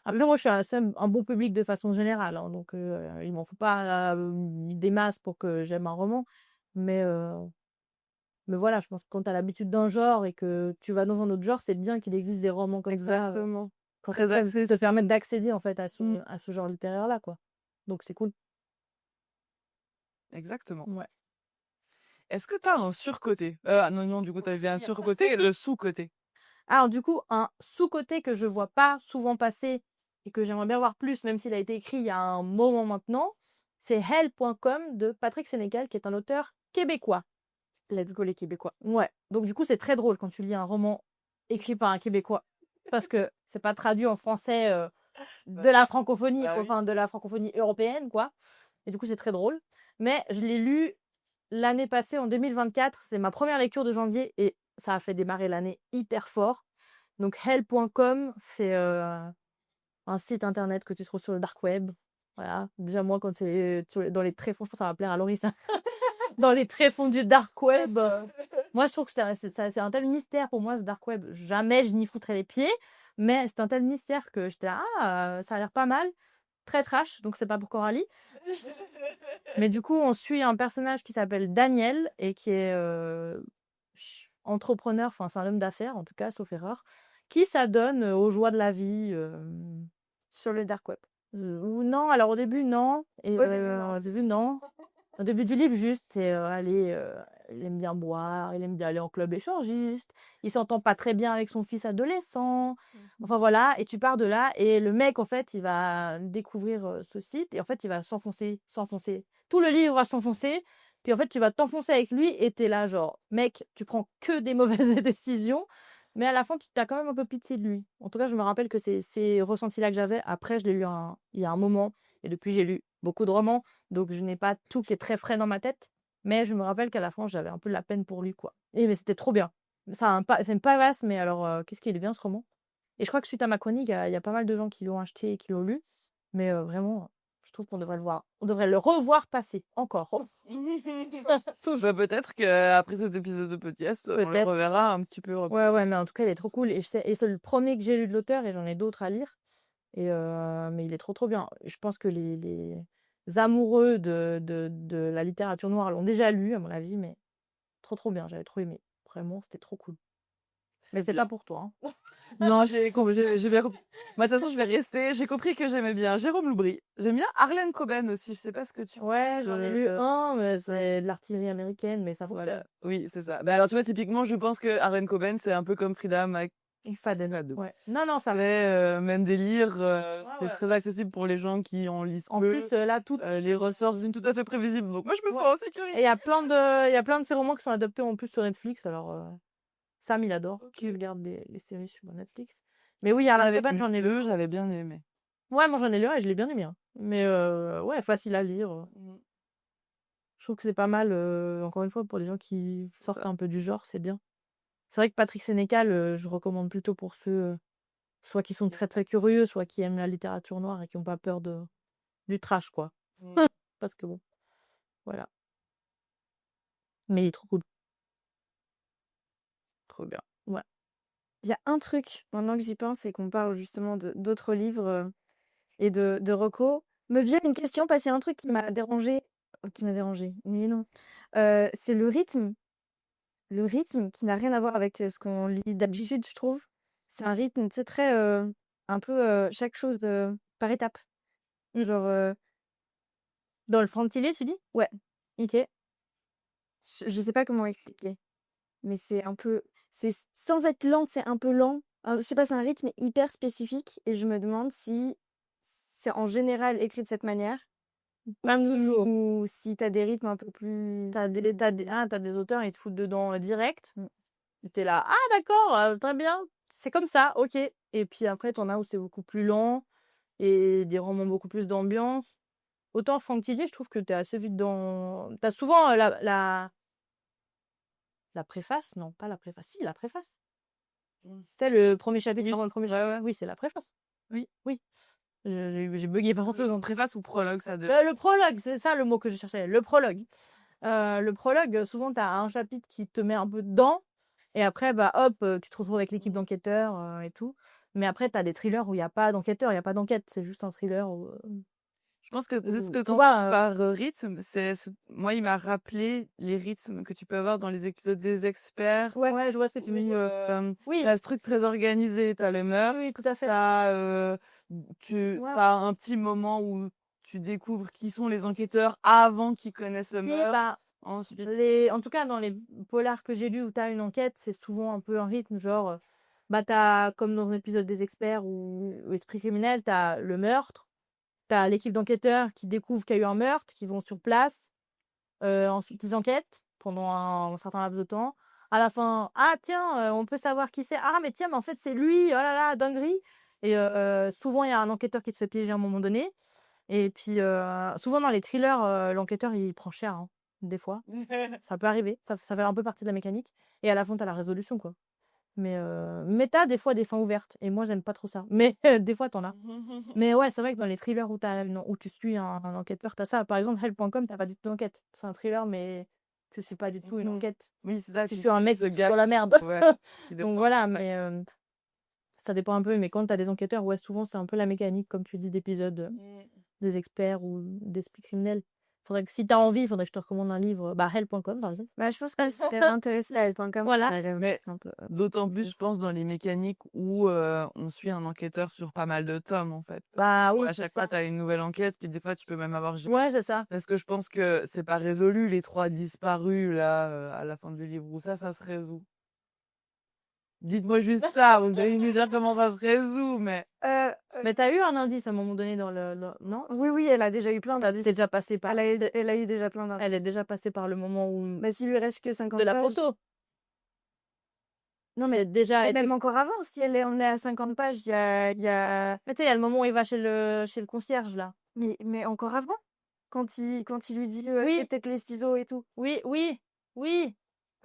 Après, moi, je suis un bon public de façon générale, hein, donc il m'en faut pas des masses pour que j'aime un roman, mais voilà, je pense que quand tu as l'habitude d'un genre et que tu vas dans un autre genre, c'est bien qu'il existe des romans comme ça, Exactement. pour Très te accessible. permettre d'accéder en fait Mmh. à ce genre littéraire-là, quoi. Donc c'est cool. Exactement. Ouais. Est-ce que tu as un surcoté? Ah non, du coup, tu avais un surcoté et le sous-coté. Alors du coup, un sous-coté que je vois pas souvent passer et que j'aimerais bien voir plus, même s'il a été écrit il y a un moment maintenant, c'est Hell.com de Patrick Sénécal, qui est un auteur québécois. Let's go les Québécois. Ouais. Donc du coup, c'est très drôle quand tu lis un roman écrit par un Québécois, parce que c'est pas traduit en français de la francophonie, Bah quoi, oui. enfin de la francophonie européenne, quoi. Et du coup, c'est très drôle. Mais je l'ai lu l'année passée, en 2024. C'est ma première lecture de janvier et ça a fait démarrer l'année hyper fort. Donc hell.com, c'est un site internet que tu trouves sur le dark web. Voilà. Déjà, moi, quand c'est dans les tréfonds, je pense que ça va plaire à Laurie, ça. Dans les tréfonds du dark web. Moi, je trouve que c'est un tel mystère pour moi, ce dark web. Jamais je n'y foutrais les pieds. Mais c'est un tel mystère que j'étais là, ça a l'air pas mal. Très trash, donc c'est pas pour Coralie. Mais du coup, on suit un personnage qui s'appelle Daniel et qui est entrepreneur, enfin c'est un homme d'affaires en tout cas, sauf erreur, qui s'adonne aux joies de la vie sur le dark web. Ou non, alors au début, non. Et Au début, non. au début, non. Au début du livre, juste, allez, il aime bien boire, il aime bien aller en club échangiste, il s'entend pas très bien avec son fils adolescent. Enfin voilà, et tu pars de là, et le mec, en fait, il va découvrir ce site, et en fait, il va s'enfoncer, s'enfoncer. Tout le livre va s'enfoncer, puis en fait, tu vas t'enfoncer avec lui, et t'es là, genre, mec, tu prends que des mauvaises décisions, mais à la fin, tu as quand même un peu pitié de lui. En tout cas, je me rappelle que c'est ces ressentis-là que j'avais. Après, je l'ai lu il y a un moment, et depuis, j'ai lu beaucoup de romans. Donc je n'ai pas tout qui est très frais dans ma tête, mais je me rappelle qu'à la fin, j'avais un peu de la peine pour lui, quoi. Et mais c'était trop bien. Ça a un pas enfin pas vaste, mais alors, qu'est-ce qu'il est bien ce roman. Et je crois que suite à ma chronique, il y a pas mal de gens qui l'ont acheté et qui l'ont lu, mais vraiment, je trouve qu'on devrait le voir. On devrait le revoir passer, encore. Tout ça, peut-être qu'après cet épisode de podcast, on le Peut-être. reverra un petit peu. Ouais, mais en tout cas, il est trop cool, et c'est le premier que j'ai lu de l'auteur, et j'en ai d'autres à lire, et mais il est trop, trop bien. Je pense que les amoureux de la littérature noire l'ont déjà lu, à mon avis, mais trop, trop bien, j'avais trop aimé. Vraiment, c'était trop cool. Mais c'est pas pour toi, hein. Non, j'ai bien compris. Moi, de toute façon, je vais rester. J'ai compris que j'aimais bien Jérôme Loubry. J'aime bien Harlan Coben aussi. Je sais pas ce que tu Ouais, penses, j'en ai lu un, mais c'est de l'artillerie américaine, mais ça fonctionne. Voilà. Oui, c'est ça. Bah alors, tu vois, typiquement, je pense que Harlan Coben, c'est un peu comme Frida McFadden. Ouais. Non, ça va. C'est même délire. C'est Ouais. très accessible pour les gens qui en lisent En peu. plus, là, tout. Les ressorts sont tout à fait prévisibles. Donc, moi, je me sens Ouais. en Et sécurité. il y a plein de ces romans qui sont adaptés en plus sur Netflix, alors Sam, il adore. Qui regarde les séries sur Netflix. Mais oui, Harlan Coben, j'en ai lu. J'avais bien aimé. Ouais, moi j'en ai lu un et je l'ai bien aimé, hein. Mais ouais, facile à lire. Je trouve que c'est pas mal, encore une fois, pour les gens qui sortent un peu du genre, c'est bien. C'est vrai que Patrick Sénécal, je recommande plutôt pour ceux, soit qui sont très, très curieux, soit qui aiment la littérature noire et qui ont pas peur du trash, quoi. Parce que bon, voilà. Mais il est trop cool. Trop bien. Ouais. Il y a un truc, maintenant que j'y pense et qu'on parle justement d'autres livres et de recos, me vient une question parce qu'il y a un truc qui m'a dérangé. Mais non. C'est le rythme. Le rythme qui n'a rien à voir avec ce qu'on lit d'habitude, je trouve. C'est un rythme, tu sais, très. Un peu chaque chose par étape. Genre. Dans le Frontilier, tu dis? Ouais, OK. je sais pas comment expliquer. Mais c'est un peu. C'est sans être lent, c'est un peu lent. Alors, je sais pas, c'est un rythme hyper spécifique et je me demande si c'est en général écrit de cette manière Même toujours. ou si t'as des rythmes un peu plus. T'as des auteurs, ils te foutent dedans, direct. Mm. Tu es là: «Ah d'accord, très bien, c'est comme ça, OK». Et puis après, t'en as où c'est beaucoup plus lent et des romans beaucoup plus d'ambiance. Autant Franck Tillier, je trouve que tu es assez vite dans tu as souvent, la préface? Non, pas la préface. Si, la préface. Tu sais, le premier chapitre avant le premier chapitre. Oui, c'est la préface. Oui. Oui. J'ai buggé par un second. Préface ou prologue, ça Le prologue, c'est ça le mot que je cherchais, le prologue. Le prologue, souvent, tu as un chapitre qui te met un peu dedans, et après, bah hop, tu te retrouves avec l'équipe d'enquêteurs et tout. Mais après, tu as des thrillers où il n'y a pas d'enquêteur, il n'y a pas d'enquête, c'est juste un thriller où, Je pense que ce que tu tu vois, par rythme, moi, il m'a rappelé les rythmes que tu peux avoir dans les épisodes des experts. ouais, je vois ce que tu veux Où, dire. Oui, t'as ce truc très organisé, t'as le meurtre, oui, tout à fait. t'as Ouais. t'as un petit moment où tu découvres qui sont les enquêteurs avant qu'ils connaissent le Oui, meurtre. bah, Ensuite, en tout cas, dans les polars que j'ai lus où tu as une enquête, c'est souvent un peu un rythme, genre, bah, t'as, comme dans un épisode des experts ou Esprit criminel, tu as le meurtre, tu as l'équipe d'enquêteurs qui découvre qu'il y a eu un meurtre, qui vont sur place, ensuite ils enquêtent pendant un certain laps de temps. À la fin, ah tiens, on peut savoir qui c'est. Ah mais tiens, mais en fait c'est lui, oh là là, dinguerie. Et souvent il y a un enquêteur qui se fait piéger à un moment donné. Et puis souvent dans les thrillers, l'enquêteur il prend cher, hein, des fois. Ça peut arriver, ça fait un peu partie de la mécanique. Et à la fin, t'as la résolution, quoi. Mais t'as des fois des fins ouvertes. Et moi, j'aime pas trop ça. Mais des fois, t'en as. Mais ouais, c'est vrai que dans les thrillers où tu suis un enquêteur, t'as ça. Par exemple, Help.com, t'as pas du tout d'enquête. C'est un thriller, mais c'est pas du tout une enquête. oui, c'est ça. Tu suis un mec qui est dans la merde. Ouais, Donc voilà, mais ça dépend un peu. Mais quand t'as des enquêteurs, ouais, souvent, c'est un peu la mécanique, comme tu dis, d'épisodes des experts ou d'esprits criminels. Faudrait que si t'as envie, faudrait que je te recommande un livre. Bah, Hell.com, par exemple. Bah, je pense que c'est intéressant à L.com. Voilà. Mais C'est un peu. d'autant plus, je pense, dans les mécaniques où on suit un enquêteur sur pas mal de tomes, en fait. Bah Où oui, à c'est chaque ça. fois, t'as une nouvelle enquête, puis des fois, tu peux même avoir... Ouais, c'est ça. Parce que je pense que c'est pas résolu, les 3 disparus, là, à la fin du livre. Ou ça se résout. Dites-moi juste ça, vous devez nous dire comment ça se résout, mais... Mais t'as eu un indice à un moment donné dans non? Oui, elle a déjà eu plein d'indices. C'est déjà passé par... Elle a eu déjà plein d'indices. Elle est déjà passée par le moment où... Bah, s'il lui reste que 50 de la pages. photo. Non, mais C'est déjà... même encore avant, si on est à 50 pages, il y a... Mais tu sais, il y a le moment où il va chez le concierge, là. Mais encore avant, quand il lui dit Oui. c'est peut-être les ciseaux et tout. Oui.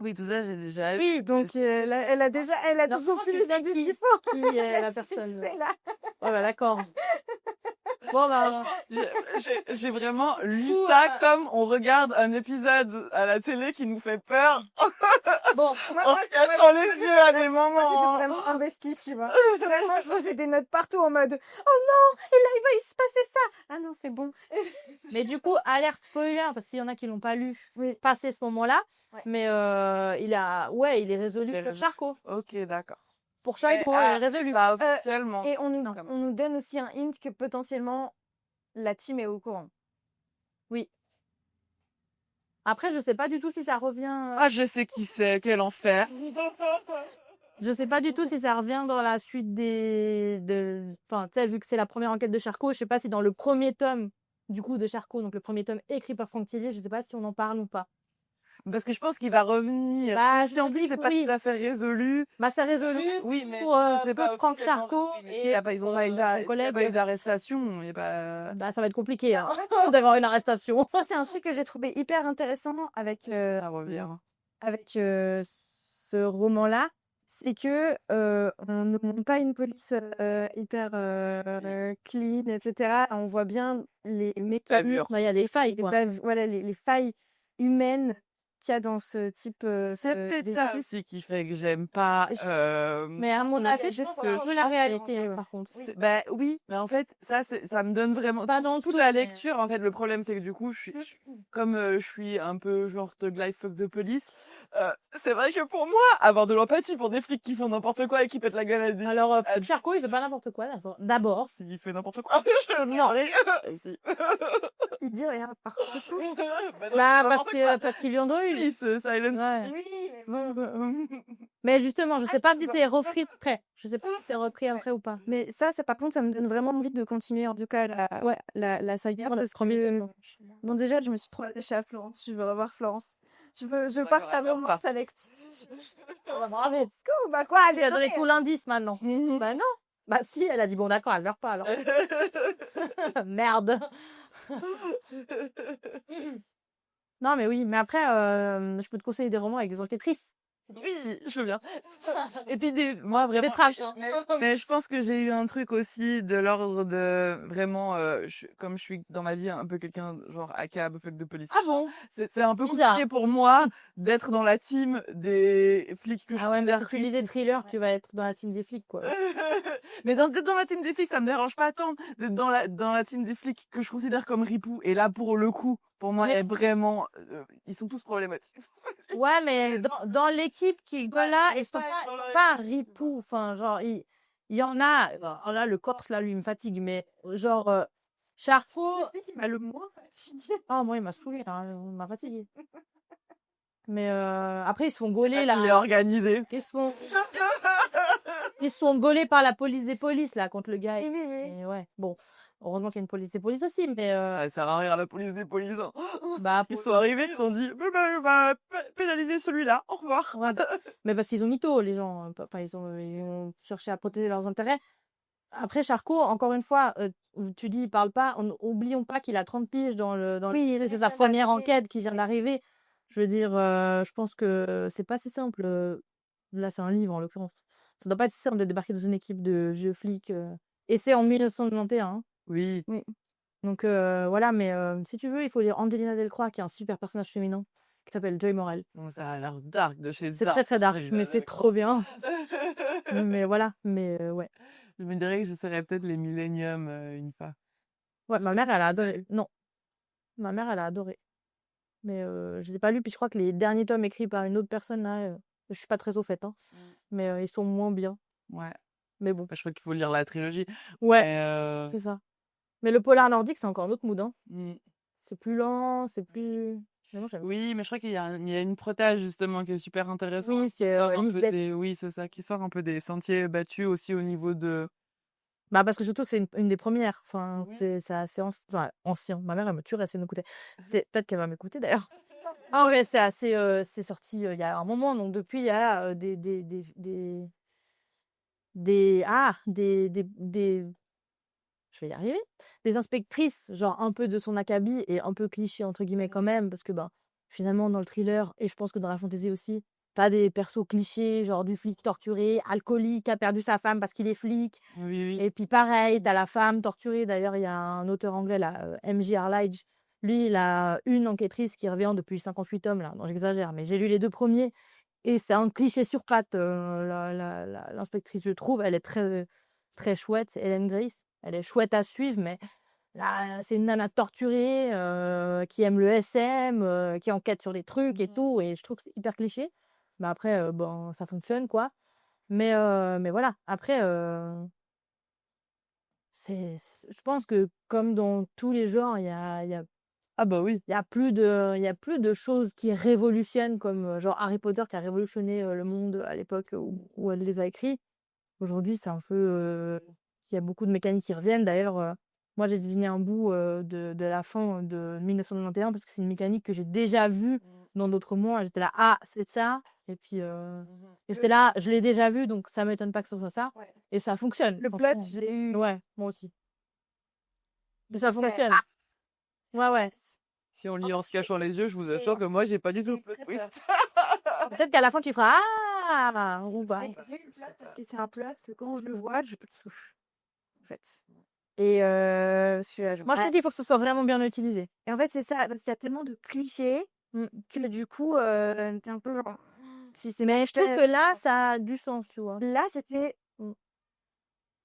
Oui, tout ça, j'ai déjà vu. Oui, Donc elle a déjà Non, senti tu les sais indices qui- qu'il faut. qui est la Tu sais personne. qui c'est, là. Ouais, bah d'accord. Bon, bah... J'ai vraiment lu ça comme on regarde un épisode à la télé qui nous fait peur Bon, en se cachant les yeux à des Moi, j'étais moments. vraiment investie, tu vois. Vraiment, j'ai des notes partout en mode oh non, et là il va se passer ça. Ah non, c'est bon. mais du coup, alerte spoiler, parce qu'il y en a qui l'ont pas lu, Oui. passé ce moment-là. Ouais. Mais il est résolu Il est pour résolu. Charcot. Ok, d'accord. Pour Charcot, Mais, il est résolu. Pas officiellement. Et on Quand même. nous donne aussi un hint que potentiellement la team est au courant. Oui. Après, je sais pas du tout si ça revient... Ah, je sais qui c'est, quel enfer. Je sais pas du tout si ça revient dans la suite Enfin, tu sais, vu que c'est la première enquête de Charcot, je sais pas si dans le premier tome, du coup, de Charcot, donc le premier tome écrit par Franck Tillier, je sais pas si on en parle ou pas. Parce que je pense qu'il va revenir. Bah, si on je dit dis que c'est que pas oui. tout à fait résolu. Bah, c'est résolu. Oui, mais pour c'est pas Franck officiellement Charcot résolu. Mais et s'il y a pas, ils ont pas eu son s'il y a collègue. pas eu d'arrestation, il y a pas... Bah, ça va être compliqué, hein, d'avoir une arrestation. Ça, c'est un truc que j'ai trouvé hyper intéressant avec Ça revient. ce roman-là. C'est que on ne montre pas une police hyper clean, etc. On voit bien les mécanismes, Il y a des failles, les quoi. voilà, les failles humaines qu'il y a dans ce type C'est peut-être ça d'exercice. aussi qui fait que j'aime pas. Mais à mon avis, je pense que c'est la réalité, par contre. Bah oui, mais en fait, ça me donne vraiment Pas dans toute tout, la mais- lecture. En fait, le problème, c'est que du coup, comme je suis un peu genre thug life fuck de police, c'est vrai que pour moi, avoir de l'empathie pour des flics qui font n'importe quoi et qui pètent la gueule à des... Alors, Charcot, il fait pas n'importe quoi, d'abord. S'il fait n'importe quoi, non, si. Il dit rien par contre. Bah, parce qu'il lui en doit une. Police, Silent. Ouais. Oui, mais bon. Mais justement, je sais pas si c'est repris après. Je sais pas si c'est repris après ou pas. Mais ça, par contre, ça me donne vraiment envie de continuer, en tout cas, la saga. Parce que, bon, déjà, je me suis trop attachée à Florence. Je veux revoir Florence. Je pars sa romance avec Titi. Bravo. Bah quoi, Elle a donné tout l'indice maintenant. Bah non. Bah si, elle a dit bon d'accord, elle meurt pas alors. Merde. Non mais oui, mais après, je peux te conseiller des romans avec des enquêtrices. Oui, je veux bien. Et puis moi vraiment. Des trash. Mais je pense que j'ai eu un truc aussi de l'ordre de vraiment, comme je suis dans ma vie un peu quelqu'un genre ACAB, fuck de police. Ah bon? C'est un peu Bizarre. compliqué pour moi d'être dans la team des flics que je Ah ouais, mais considère si tu lis des thrillers, tu vas être dans la team des flics quoi. Mais d'être dans la team des flics, ça me dérange pas tant d'être dans la team des flics que je considère comme ripoux. Et là, pour le coup, pour moi, il y a vraiment, ils sont tous problématiques. Ouais, mais dans l'équipe qui est là, ils sont pas ripoux. Enfin, genre, il y en a. Alors là, le Corse, là, lui, il me fatigue. Mais genre, Charcot. C'est qui m'a le moins fatigué. Oh, moi, il m'a saoulé, là. Il m'a fatigué. Mais après, ils se font gauler, Il est là. organisé. Ils se font gauler par la police des polices, là, contre le gars. Et ouais, bon. Heureusement qu'il y a une police des polices aussi, mais... Ça sert à rien à la police des polices. Hein. Bah, Ils sont arrivés, ils ont dit, on va pénaliser celui-là, au revoir. ouais, mais parce qu'ils ont mytho, les gens. Enfin, ils ont cherché à protéger leurs intérêts. Après, Charcot, encore une fois, tu dis, il parle pas. Oublions pas qu'il a 30 piges dans Oui, c'est sa première enquête qui vient d'arriver. Je veux dire, je pense que c'est pas si simple. Là, c'est un livre, en l'occurrence. Ça doit pas être si simple de débarquer dans une équipe de jeux flics. Et c'est en 1991. Hein. Oui. Donc, voilà, mais si tu veux, il faut lire Angelina Delcroix, qui est un super personnage féminin, qui s'appelle Joy Morel. Bon, ça a l'air dark de chez C'est Dark. très, très dark, mais c'est trop bien. Mais voilà, mais ouais. Je me dirais que je serais peut-être les Millennium une fois. Ouais, ma mère, elle a adoré. Non. Ma mère, elle a adoré. Mais je les ai pas lus, puis je crois que les derniers tomes écrits par une autre personne, là, je suis pas très au fait, hein, mais ils sont moins bien. Ouais. Mais bon. Bah, je crois qu'il faut lire la trilogie. Ouais, Mais c'est ça. Mais le polar nordique, c'est encore un autre mood, hein. mmh. C'est plus lent, c'est plus... Mais moi, j'aime. Oui, mais je crois il y a une prota justement qui est super intéressante, Oui, qui c'est sort un peu Lisbeth. des oui, c'est ça, qui sort un peu des sentiers battus aussi au niveau de Bah, parce que surtout que c'est une des premières. Enfin, Oui. c'est assez enfin, ancien. Ma mère, elle me tuerait si elle m'écoutait. Peut-être qu'elle va m'écouter d'ailleurs. Ah ouais, c'est assez... c'est sorti il y a un moment, donc depuis, il y a des... Je vais y arriver. Des inspectrices, genre un peu de son acabit et un peu cliché, entre guillemets, quand même, parce que ben, finalement, dans le thriller, et je pense que dans la fantasy aussi, t'as des persos clichés, genre du flic torturé, alcoolique, qui a perdu sa femme parce qu'il est flic. Oui, oui. Et puis pareil, t'as la femme torturée. D'ailleurs, il y a un auteur anglais, là, M.J. Arlige. Lui, il a une enquêtrice qui revient depuis 58 tomes, là. Non, j'exagère, mais j'ai lu les 2 premiers. Et c'est un cliché sur pattes, l'inspectrice, je trouve. Elle est très, très chouette. C'est Helen Grace. Elle est chouette à suivre, mais là, c'est une nana torturée qui aime le SM, qui enquête sur des trucs et tout. Et je trouve que c'est hyper cliché. Mais après, bon, ça fonctionne, quoi. Mais voilà. Après, je pense que comme dans tous les genres, Ah bah oui. il y a plus de choses qui révolutionnent comme genre Harry Potter qui a révolutionné le monde à l'époque où elle les a écrits. Aujourd'hui, c'est un peu. Il y a beaucoup de mécaniques qui reviennent. D'ailleurs, moi, j'ai deviné un bout de la fin de 1991 parce que c'est une mécanique que j'ai déjà vue dans d'autres mois. J'étais là, ah, c'est ça. Et puis, et c'était là, je l'ai déjà vu, donc ça m'étonne pas que ce soit ça. Ouais. Et ça fonctionne. Le plot, franchement. je l'ai eu. Ouais, moi aussi. Mais ça J'ai fait, fonctionne. Ouais, ouais. Si on lit en se cachant les yeux, je vous assure que moi j'ai pas du tout j'ai le eu plot très twist. Peut-être qu'à la fin, tu feras ah ou pas. J'ai eu le plot parce que c'est un plot que quand je le vois, je peux le souffle. En fait. Et celui-là, Moi, je te dis, il faut que ce soit vraiment bien utilisé. Et en fait, c'est ça, parce qu'il y a tellement de clichés que du coup, t'es un peu genre, si c'est Mais je trouve que là, ça a du sens, tu vois. là, c'était, Mm.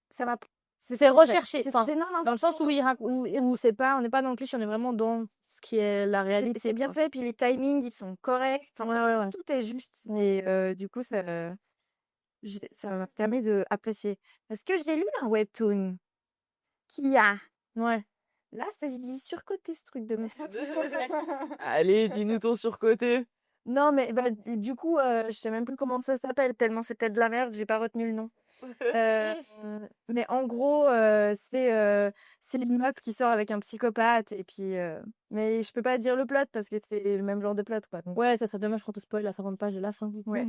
ça m'a, C'est recherché. C'est Enfin, non, non, dans le sens où où c'est pas, on n'est pas dans le cliché, on est vraiment dans ce qui est la réalité. c'est bien fait, puis les timings, ils sont corrects. Enfin, Ouais. tout est juste. Et du coup, ça m'a permis d'apprécier. Parce que j'ai lu un webtoon qui a, Ouais. là, c'est surcoté ce truc de merde. Allez, dis-nous ton surcoté. Non, mais bah, du coup, je sais même plus comment ça s'appelle, tellement c'était de la merde, j'ai pas retenu le nom. Mais en gros, c'est une meuf qui sort avec un psychopathe et puis mais je peux pas dire le plot parce que c'est le même genre de plot, quoi. Donc Ouais, ça serait dommage qu'on te spoil à 50 pages de la fin. ouais.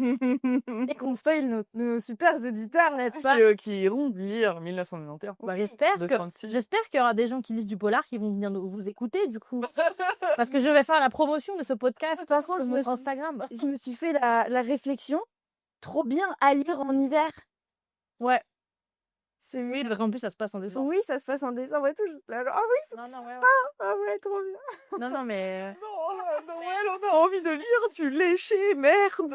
Et qu'on spoil nos super auditeurs, n'est-ce pas? Qui iront lire 1991. Bah, j'espère de que Fanty. j'espère qu'il y aura des gens qui lisent du polar qui vont venir vous écouter du coup. Parce que je vais faire la promotion de ce podcast De toute façon, sur mon Instagram. je me suis fait la réflexion, trop bien à lire en hiver. Ouais. C'est Oui, parce qu'en plus ça se passe en décembre. Oui, ça se passe en décembre et tout. Là, genre, ah oui, c'est Non, ça. ouais. Ah ouais, trop bien. Non, mais Non, à Noël, on a envie de lire du léché, merde.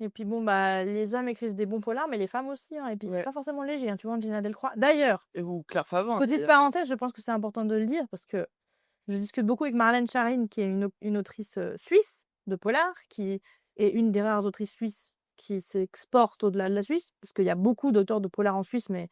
et puis bon bah les hommes écrivent des bons polars mais les femmes aussi hein. Et puis Ouais. c'est pas forcément léger hein, tu vois Gina Delcroix. D'ailleurs, Ou Claire Favant. petite parenthèse, je pense que c'est important de le dire parce que je discute beaucoup avec Marlène Charine qui est une autrice suisse de polar qui est une des rares autrices suisses qui s'exporte au-delà de la Suisse parce qu'il y a beaucoup d'auteurs de polar en Suisse mais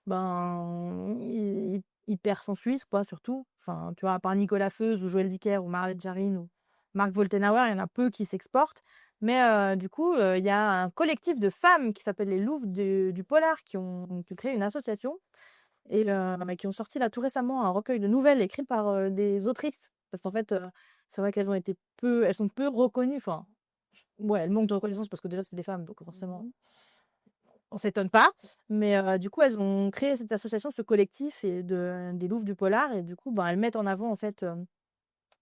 ben ils percent en Suisse quoi surtout. Enfin tu vois à part Nicolas Feuze ou Joël Dicker ou Marlène Charine ou Marc Woltenhauer, il y en a peu qui s'exportent. Mais du coup, il y a un collectif de femmes qui s'appelle les Louves du Polar qui ont créé une association et qui ont sorti là tout récemment un recueil de nouvelles écrites par des autrices. Parce qu'en fait, c'est vrai qu'elles ont été elles sont peu reconnues. Enfin, ouais, elles manquent de reconnaissance parce que déjà c'est des femmes, donc forcément, on s'étonne pas. Mais du coup, elles ont créé cette association, ce collectif des Louves du Polar et du coup, ben, elles mettent en avant en fait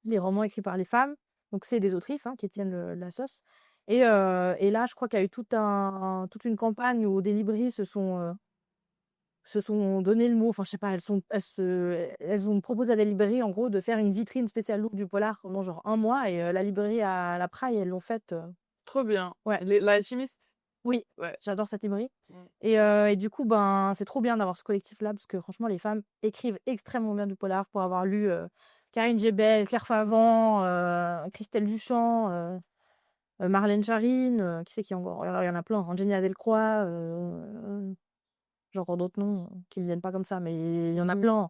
les romans écrits par les femmes. Donc c'est des autrices hein, qui tiennent la sauce. Et là, je crois qu'il y a eu toute une campagne où des librairies se sont donné le mot. Enfin, je sais pas, elles ont proposé à des librairies, en gros, de faire une vitrine spéciale Louve du Polar pendant genre un mois. Et la librairie à La Praille, elles l'ont faite. Trop bien. Ouais. L'alchimiste. Oui, Ouais. j'adore cette librairie. Mmh. Et du coup, ben, c'est trop bien d'avoir ce collectif-là parce que franchement, les femmes écrivent extrêmement bien du polar pour avoir lu Karine Jebel, Claire Favant, Christelle Duchamp, Marlène Charine, qui c'est qui encore? Il y en a plein, Angénia Delcroix, j'ai encore d'autres noms qui me viennent pas comme ça, mais il y en a Mmh. plein.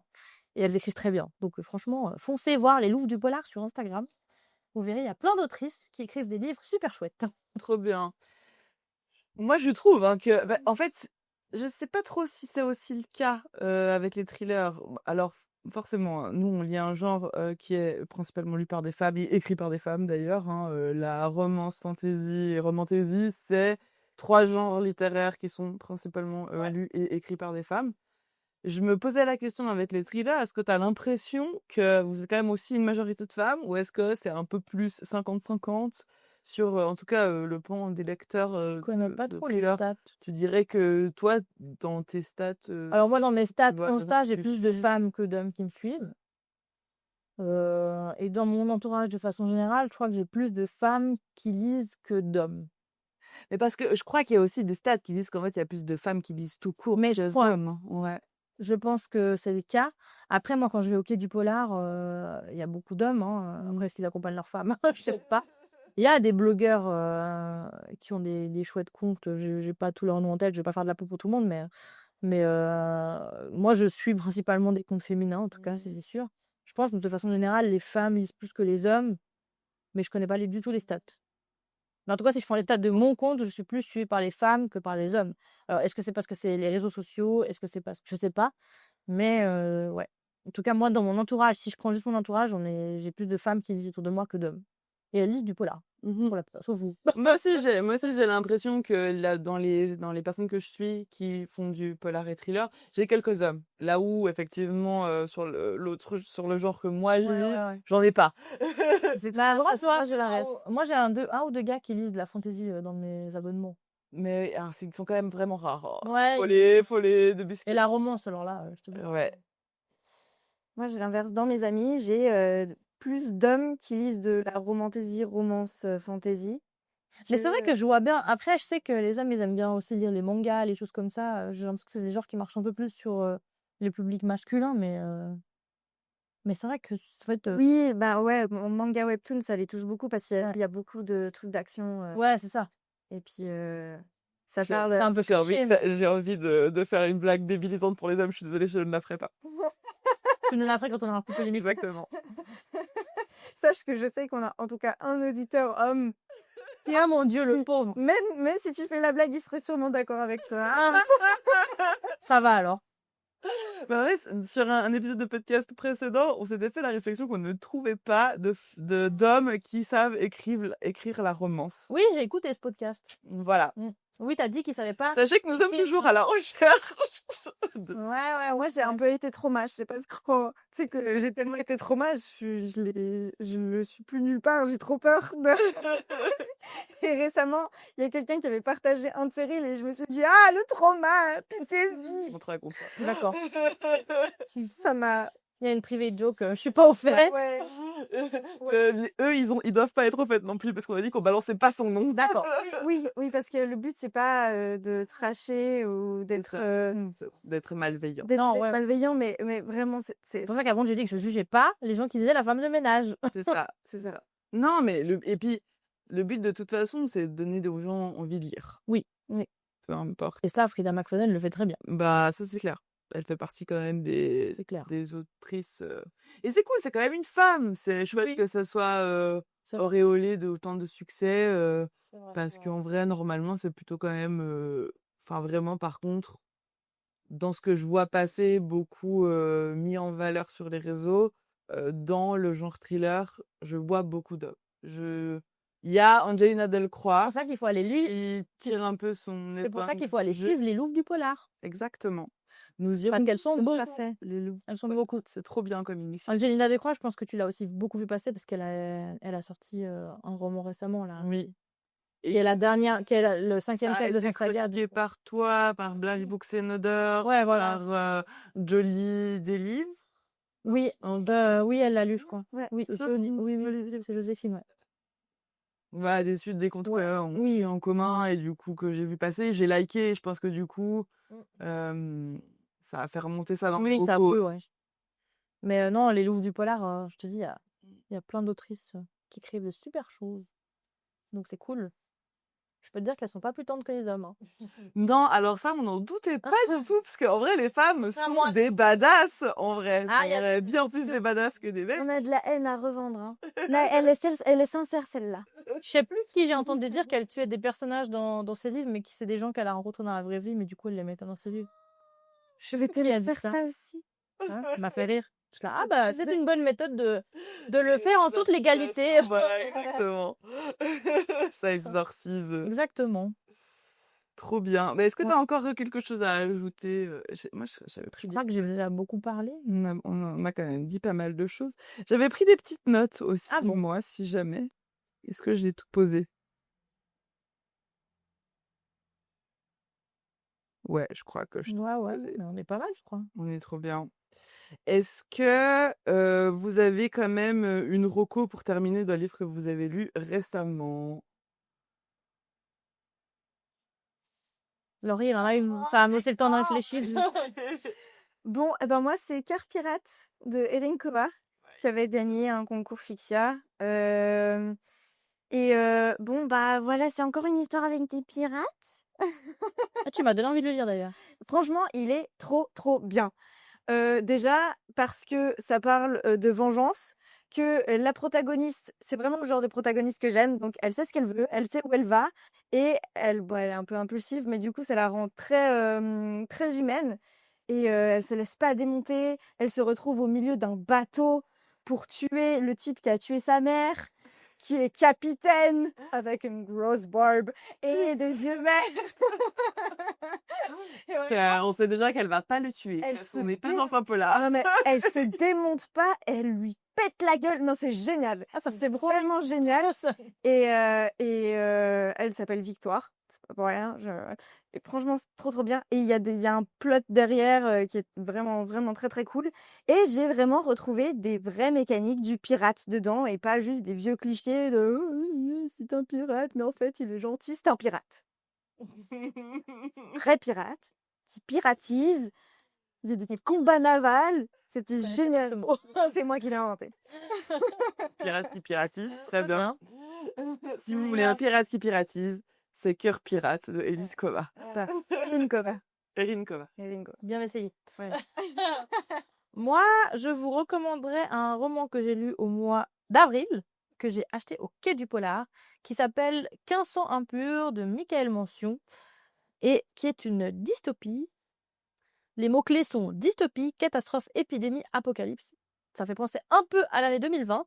Et elles écrivent très bien. Donc franchement, foncez voir les Louves du polar sur Instagram. Vous verrez, il y a plein d'autrices qui écrivent des livres super chouettes. Trop bien. Moi, je trouve hein, que, en fait, je sais pas trop si c'est aussi le cas avec les thrillers. Alors, forcément, hein, nous, on lit un genre qui est principalement lu par des femmes et écrit par des femmes d'ailleurs. Hein, la romance, fantasy et romantasy, c'est 3 genres littéraires qui sont principalement Ouais. lus et écrits par des femmes. Je me posais la question avec les thrillers, est-ce que tu as l'impression que vous êtes quand même aussi une majorité de femmes ou est-ce que c'est un peu plus 50-50 sur, en tout cas, le pan des lecteurs Je connais pas de trop les thrillers? stats. Tu dirais que toi, dans tes stats, Alors moi, dans mes tu stats vois Insta, j'ai plus plus de femmes que d'hommes qui me suivent. Et dans mon entourage, de façon générale, je crois que j'ai plus de femmes qui lisent que d'hommes. Mais parce que je crois qu'il y a aussi des stats qui disent qu'en fait, il y a plus de femmes qui lisent tout court Mais que je crois, d'hommes, hein. Ouais. je pense que c'est le cas. Après, moi, quand je vais au Quai du Polar, il y a beaucoup d'hommes, hein. Après, est-ce qu'ils accompagnent leurs femmes? Je sais pas. Il y a des blogueurs qui ont des chouettes comptes. J'ai pas tous leurs noms en tête. Je vais pas faire de la peau pour tout le monde, mais moi, je suis principalement des comptes féminins, en tout cas, c'est sûr. Je pense que de façon générale, les femmes lisent plus que les hommes, mais je connais pas du tout les stats. Mais en tout cas, si je prends les stats de mon compte, je suis plus suivie par les femmes que par les hommes. Alors, est-ce que c'est parce que c'est les réseaux sociaux? Est-ce que c'est parce que je sais pas, mais ouais. En tout cas, moi, dans mon entourage, si je prends juste mon entourage, j'ai plus de femmes qui lisent autour de moi que d'hommes. Et elles lisent du polar, Mmh. pour la sauf vous. Moi aussi, j'ai l'impression que là, dans les personnes que je suis qui font du polar et thriller, j'ai quelques hommes. Là où effectivement, sur le genre que moi je Ouais, lis, ouais, ouais. j'en ai pas. C'est Bah, trop moi, parce tu que vois, moi, j'ai l'inverse. moi, j'ai un ou deux gars qui lisent de la fantasy dans mes abonnements. Mais alors, ils sont quand même vraiment rares, hein. Ouais, Faut les et débusquer. la romance, alors là, je te jure. Ouais. Moi, j'ai l'inverse. Dans mes amis, j'ai plus d'hommes qui lisent de la romantasy, romance, fantasy. Mais c'est vrai Que que je vois bien. Après, je sais que les hommes, ils aiment bien aussi lire les mangas, les choses comme ça. J'ai l'impression que c'est des genres qui marchent un peu plus sur les publics masculins, mais c'est vrai que, en fait, oui, bah ouais, mon manga webtoon, ça les touche beaucoup parce qu'il y a, ouais, il y a beaucoup de trucs d'action. ouais, c'est ça. Et puis, ça J'ai parle. C'est un peu j'ai envie de cliché, faire j'ai envie de faire une blague débilisante pour les hommes, je suis désolée, je ne la ferai pas. tu nous l'as fait quand on aura coupé les micros. Exactement. Sache que je sais qu'on a en tout cas un auditeur homme. Ah mon Dieu, le qui, pauvre. même si tu fais la blague, il serait sûrement d'accord avec toi. Ah, ça va alors. Bah ouais, sur un épisode de podcast précédent, on s'était fait la réflexion qu'on ne trouvait pas d'hommes qui savent écrire la romance. Oui, j'ai écouté ce podcast. Voilà. Oui, t'as dit qu'il savait pas. Sachez que nous sommes écrire. toujours à la recherche de... Ouais, Moi, j'ai un peu été trauma. Je sais pas trop. Tu sais que j'ai tellement été trauma, je ne suis plus nulle part. J'ai trop peur. Et récemment, il y a quelqu'un qui avait partagé un de ses reels et je me suis dit, ah, le trauma, PTSD. On te raconte pas. D'accord. Ça m'a. Il y a une private joke, je suis pas au fait. Ouais. Eux, ils doivent pas être au fait non plus parce qu'on a dit qu'on balançait pas son nom. D'accord. Oui, parce que le but, c'est pas de tracher ou d'être D'être malveillant. Non, ouais. malveillant, mais vraiment, c'est C'est pour ça qu'avant, j'ai dit que je jugeais pas les gens qui disaient la femme de ménage. C'est ça, c'est ça. Non, mais et puis le but de toute façon, c'est de donner aux gens envie de lire. Oui. Peu importe. Et ça, Frida McFadden le fait très bien. Bah ça c'est clair. Elle fait partie quand même C'est clair. des autrices. Et c'est cool, c'est quand même une femme. C'est chouette que ça soit C'est vrai. auréolé d'autant de succès. C'est vrai, Parce c'est vrai. qu'en vrai, normalement, c'est plutôt quand même. Enfin, vraiment, par contre, dans ce que je vois passer, beaucoup mis en valeur sur les réseaux, dans le genre thriller, je vois beaucoup d'hommes. Il y a Angelina C'est Delcroix pour ça qu'il faut aller lire. qui tire un peu son C'est pour ça qu'il épingle faut aller du jeu. suivre les louves du polar. Exactement. Nous Parce irons qu'elles sont tout beaux. à fait. les loups. Elles sont Ouais, beaucoup. c'est trop bien comme initiative. Angelina Delcroix, je pense que tu l'as aussi beaucoup vu passer parce elle a sorti un roman récemment, là. Oui. Qui est la dernière, qui est le Ça 5e a thème de été sa saga. critiqué par toi, par Black Books and Other, Ouais, voilà. par Jolie des livres. Oui, oui, elle l'a lu, je crois. Ouais, Oui, c'est ça, oui, Jolie oui, des livres. c'est Joséphine, ouais. Bah, des comptes, Ouais. ouais, oui, en commun et du coup que j'ai vu passer, j'ai liké et je pense que du coup, Mmh. ça a fait remonter ça dans mes Oui, ça recos. peut, ouais. Mais non, les louves du polar, je te dis, il y a plein d'autrices, qui écrivent de super choses. Donc c'est cool. Je peux te dire qu'elles sont pas plus tendres que les hommes, hein. Non, alors ça, on n'en doutait pas du tout, parce qu'en vrai, les femmes Ah sont moi des badass, en vrai. Ah, il y Il y a a bien plus Sur- des badass que des mecs. On a de la haine à revendre, hein. Là, elle est sincère, celle-là. je sais plus qui j'ai entendu dire qu'elle tuait des personnages dans ses livres, mais que c'est des gens qu'elle a rencontrés dans la vraie vie, mais du coup elle les mettait dans ses livres. Je vais te Qui a le dit faire ça? ça aussi. Hein? Ça m'a fait rire. Je suis là: «Ah bah, c'est une bonne méthode de le faire en toute légalité». Voilà, exactement. Ça Ça exorcise. exactement. Trop bien. Mais est-ce que tu Ouais. as encore quelque chose à ajouter? Moi, j'avais Je pris des crois que j'ai déjà beaucoup parlé. on a quand même dit pas mal de choses. J'avais pris des petites notes aussi, Ah bon? moi, si jamais. Est-ce que j'ai tout posé? Ouais, je crois que je tout Ouais, ouais, posé. mais on est pas mal, je crois. On est trop bien. Est-ce que, vous avez quand même, une reco pour terminer d'un livre que vous avez lu récemment? Laurie, elle en a une, ça va me laisser le temps de réfléchir. Bon, eh ben moi, c'est Cœur pirate de Erin Coa, qui avait gagné un concours Fixia. Bon, bah voilà, c'est encore une histoire avec des pirates. Ah, tu m'as donné envie de le lire d'ailleurs. Franchement, il est trop, trop bien. Déjà, parce que ça parle de vengeance, que la protagoniste, c'est vraiment le genre de protagoniste que j'aime. Donc, elle sait ce qu'elle veut, elle sait où elle va, et elle est un peu impulsive, mais du coup, ça la rend très humaine. Et elle se laisse pas démonter. Elle se retrouve au milieu d'un bateau pour tuer le type qui a tué sa mère, qui est capitaine, avec une grosse barbe et des yeux verts. Et On sait déjà qu'elle va pas le tuer. Elle Parce se qu'on n'est pas dé dans un polar. non mais elle se démonte pas, elle lui pète la gueule. Non, c'est génial. Ah, ça C'est me trop vraiment génial. ça. Elle s'appelle Victoire. C'est pas pour rien. Et franchement, c'est trop trop bien. Et il y a un plot derrière qui est vraiment vraiment très très cool. Et j'ai vraiment retrouvé des vraies mécaniques du pirate dedans et pas juste des vieux clichés de «Oh, c'est un pirate, mais en fait il est gentil». C'est un pirate, vrai pirate qui piratise. Il y a des combats navals. C'était Je connaissais pas génial. ce mot. C'est moi qui l'ai inventé. Pirate qui piratise, très bien. Hein? Si vous voulez un pirate qui piratise, c'est Cœur pirate de Elise Kova. Enfin, Erin Coa. Erin Kova. Erin Coa. Bien essayé. Ouais. Moi, je vous recommanderais un roman que j'ai lu au mois d'avril, que j'ai acheté au Quai du Polar, qui s'appelle 1500 impurs de Michael Mention et qui est une dystopie. Les mots-clés sont dystopie, catastrophe, épidémie, apocalypse. Ça fait penser un peu à l'année 2020.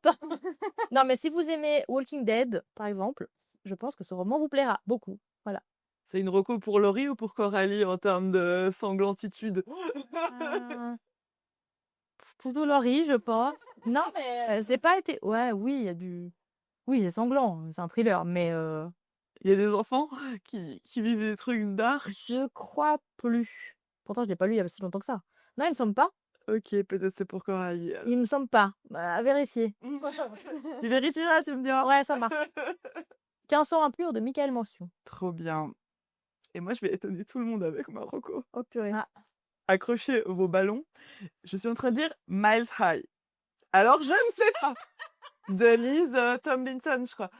Non, mais si vous aimez Walking Dead, par exemple, je pense que ce roman vous plaira beaucoup. Voilà. C'est une reco pour Laurie ou pour Coralie en termes de sanglantitude? Euh, Plutôt Laurie, je pense. Non, mais c'est pas été. Ouais, oui, il y a du. Oui, c'est sanglant, c'est un thriller, mais Il y a des enfants qui vivent des trucs dark. je crois plus. Pourtant, je l'ai pas lu il y a si longtemps que ça. Non, il me semble pas. Ok, peut-être c'est pour Coralie. Il me semble pas. À vérifier. Tu vérifieras, tu me diras. Ouais, ça marche. 1500 impurs de Michael Mention. Trop bien. Et moi, je vais étonner tout le monde avec ma reco. Oh purée. Ah. Accrochez vos ballons. Je suis en train de dire Miles High. Alors, je ne sais pas. De Liz Tomlinson, je crois.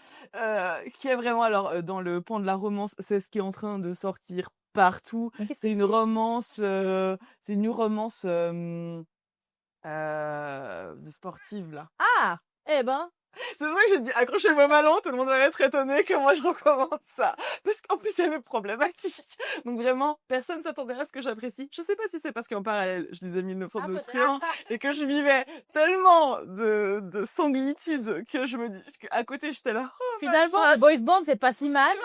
Qui est vraiment, alors, dans le pan de la romance, c'est ce qui est en train de sortir partout. Mais qu'est-ce C'est que une romance, c'est une new romance de sportive, là. Ah! Eh ben, C'est vrai que j'ai dit accrochez vos ballons, tout le monde va être étonné que moi je recommande ça. Parce qu'en plus, elle est problématique. Donc vraiment, personne s'attendrait à ce que j'apprécie. Je sais pas si c'est parce qu'en parallèle, je lisais 1991 et que je vivais tellement de sanglitude que je me dis qu'à côté, j'étais là. finalement, le boys band, c'est pas si mal.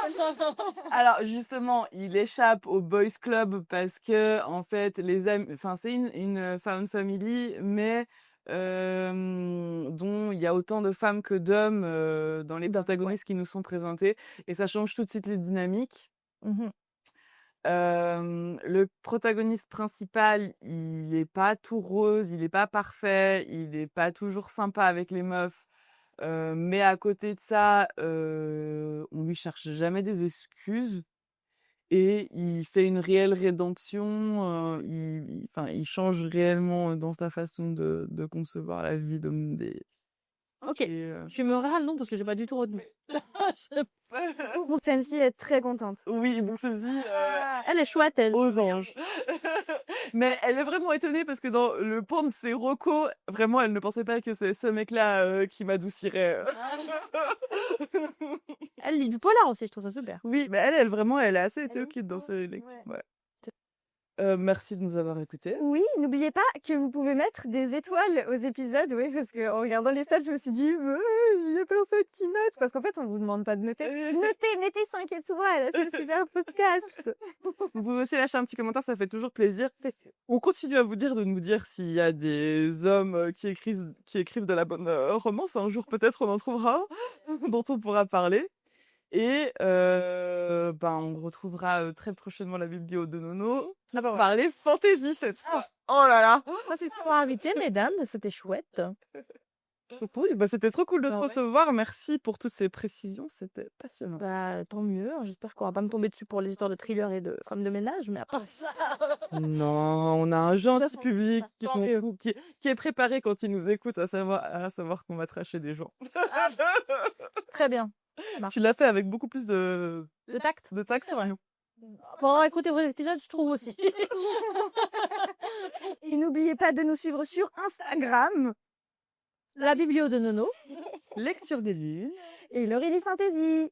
Alors justement, il échappe au boys club parce que en fait, les amis, enfin c'est une found family, mais dont il y a autant de femmes que d'hommes dans les protagonistes qui nous sont présentés, et ça change tout de suite les dynamiques. Mhm. Le protagoniste principal, il est pas tout rose, il est pas parfait, il est pas toujours sympa avec les meufs. Mais à côté de ça, on lui cherche jamais des excuses et il fait une réelle rédemption, il change réellement dans sa façon de concevoir la vie d'Homme OK. et Tu me râles, non, parce que j'ai pas du tout retenu. Pour Sensi est très contente. oui, donc ceci, Elle est chouette, elle. aux anges. Mais elle est vraiment étonnée parce que dans le pan de ses recos, vraiment, elle ne pensait pas que c'est ce mec-là, qui m'adoucirait. Elle lit du polar aussi, je trouve ça super. Oui, mais elle vraiment, elle est assez Elle est hétéroclite dans trop, ses lectures, ouais. ouais. Merci de nous avoir écoutés. Oui, n'oubliez pas que vous pouvez mettre des étoiles aux épisodes, oui, parce qu'en regardant les stats, je me suis dit: il y a personne qui note. Parce qu'en fait, on vous demande pas de noter. Notez, mettez 5 étoiles, c'est un super podcast. Vous pouvez aussi lâcher un petit commentaire, ça fait toujours plaisir. On continue à vous dire de nous dire s'il y a des hommes qui écrivent de la bonne romance. Un jour, peut-être, on en trouvera un dont on pourra parler. Et on retrouvera très prochainement la biblio de Nono. On va parler fantasy cette fois. Oh là là. Merci de m'avoir invité, mesdames, c'était chouette. Oui, c'était trop cool de te Bah ouais. recevoir. Merci pour toutes ces précisions, c'était passionnant. Bah, tant mieux. J'espère qu'on va pas me tomber dessus pour les histoires de thriller et de femmes de ménage, mais à part ça. Non, on a un gentil public qui est préparé quand il nous écoute à savoir qu'on va tracher des gens. Très bien. Tu l'as fait avec beaucoup plus de Le tact. tact sur nous. Bon, écoutez vos épisodes, je trouve aussi. Et n'oubliez pas de nous suivre sur Instagram La biblio de Nono. Lecture des lunes. et Laurelie Fantasy.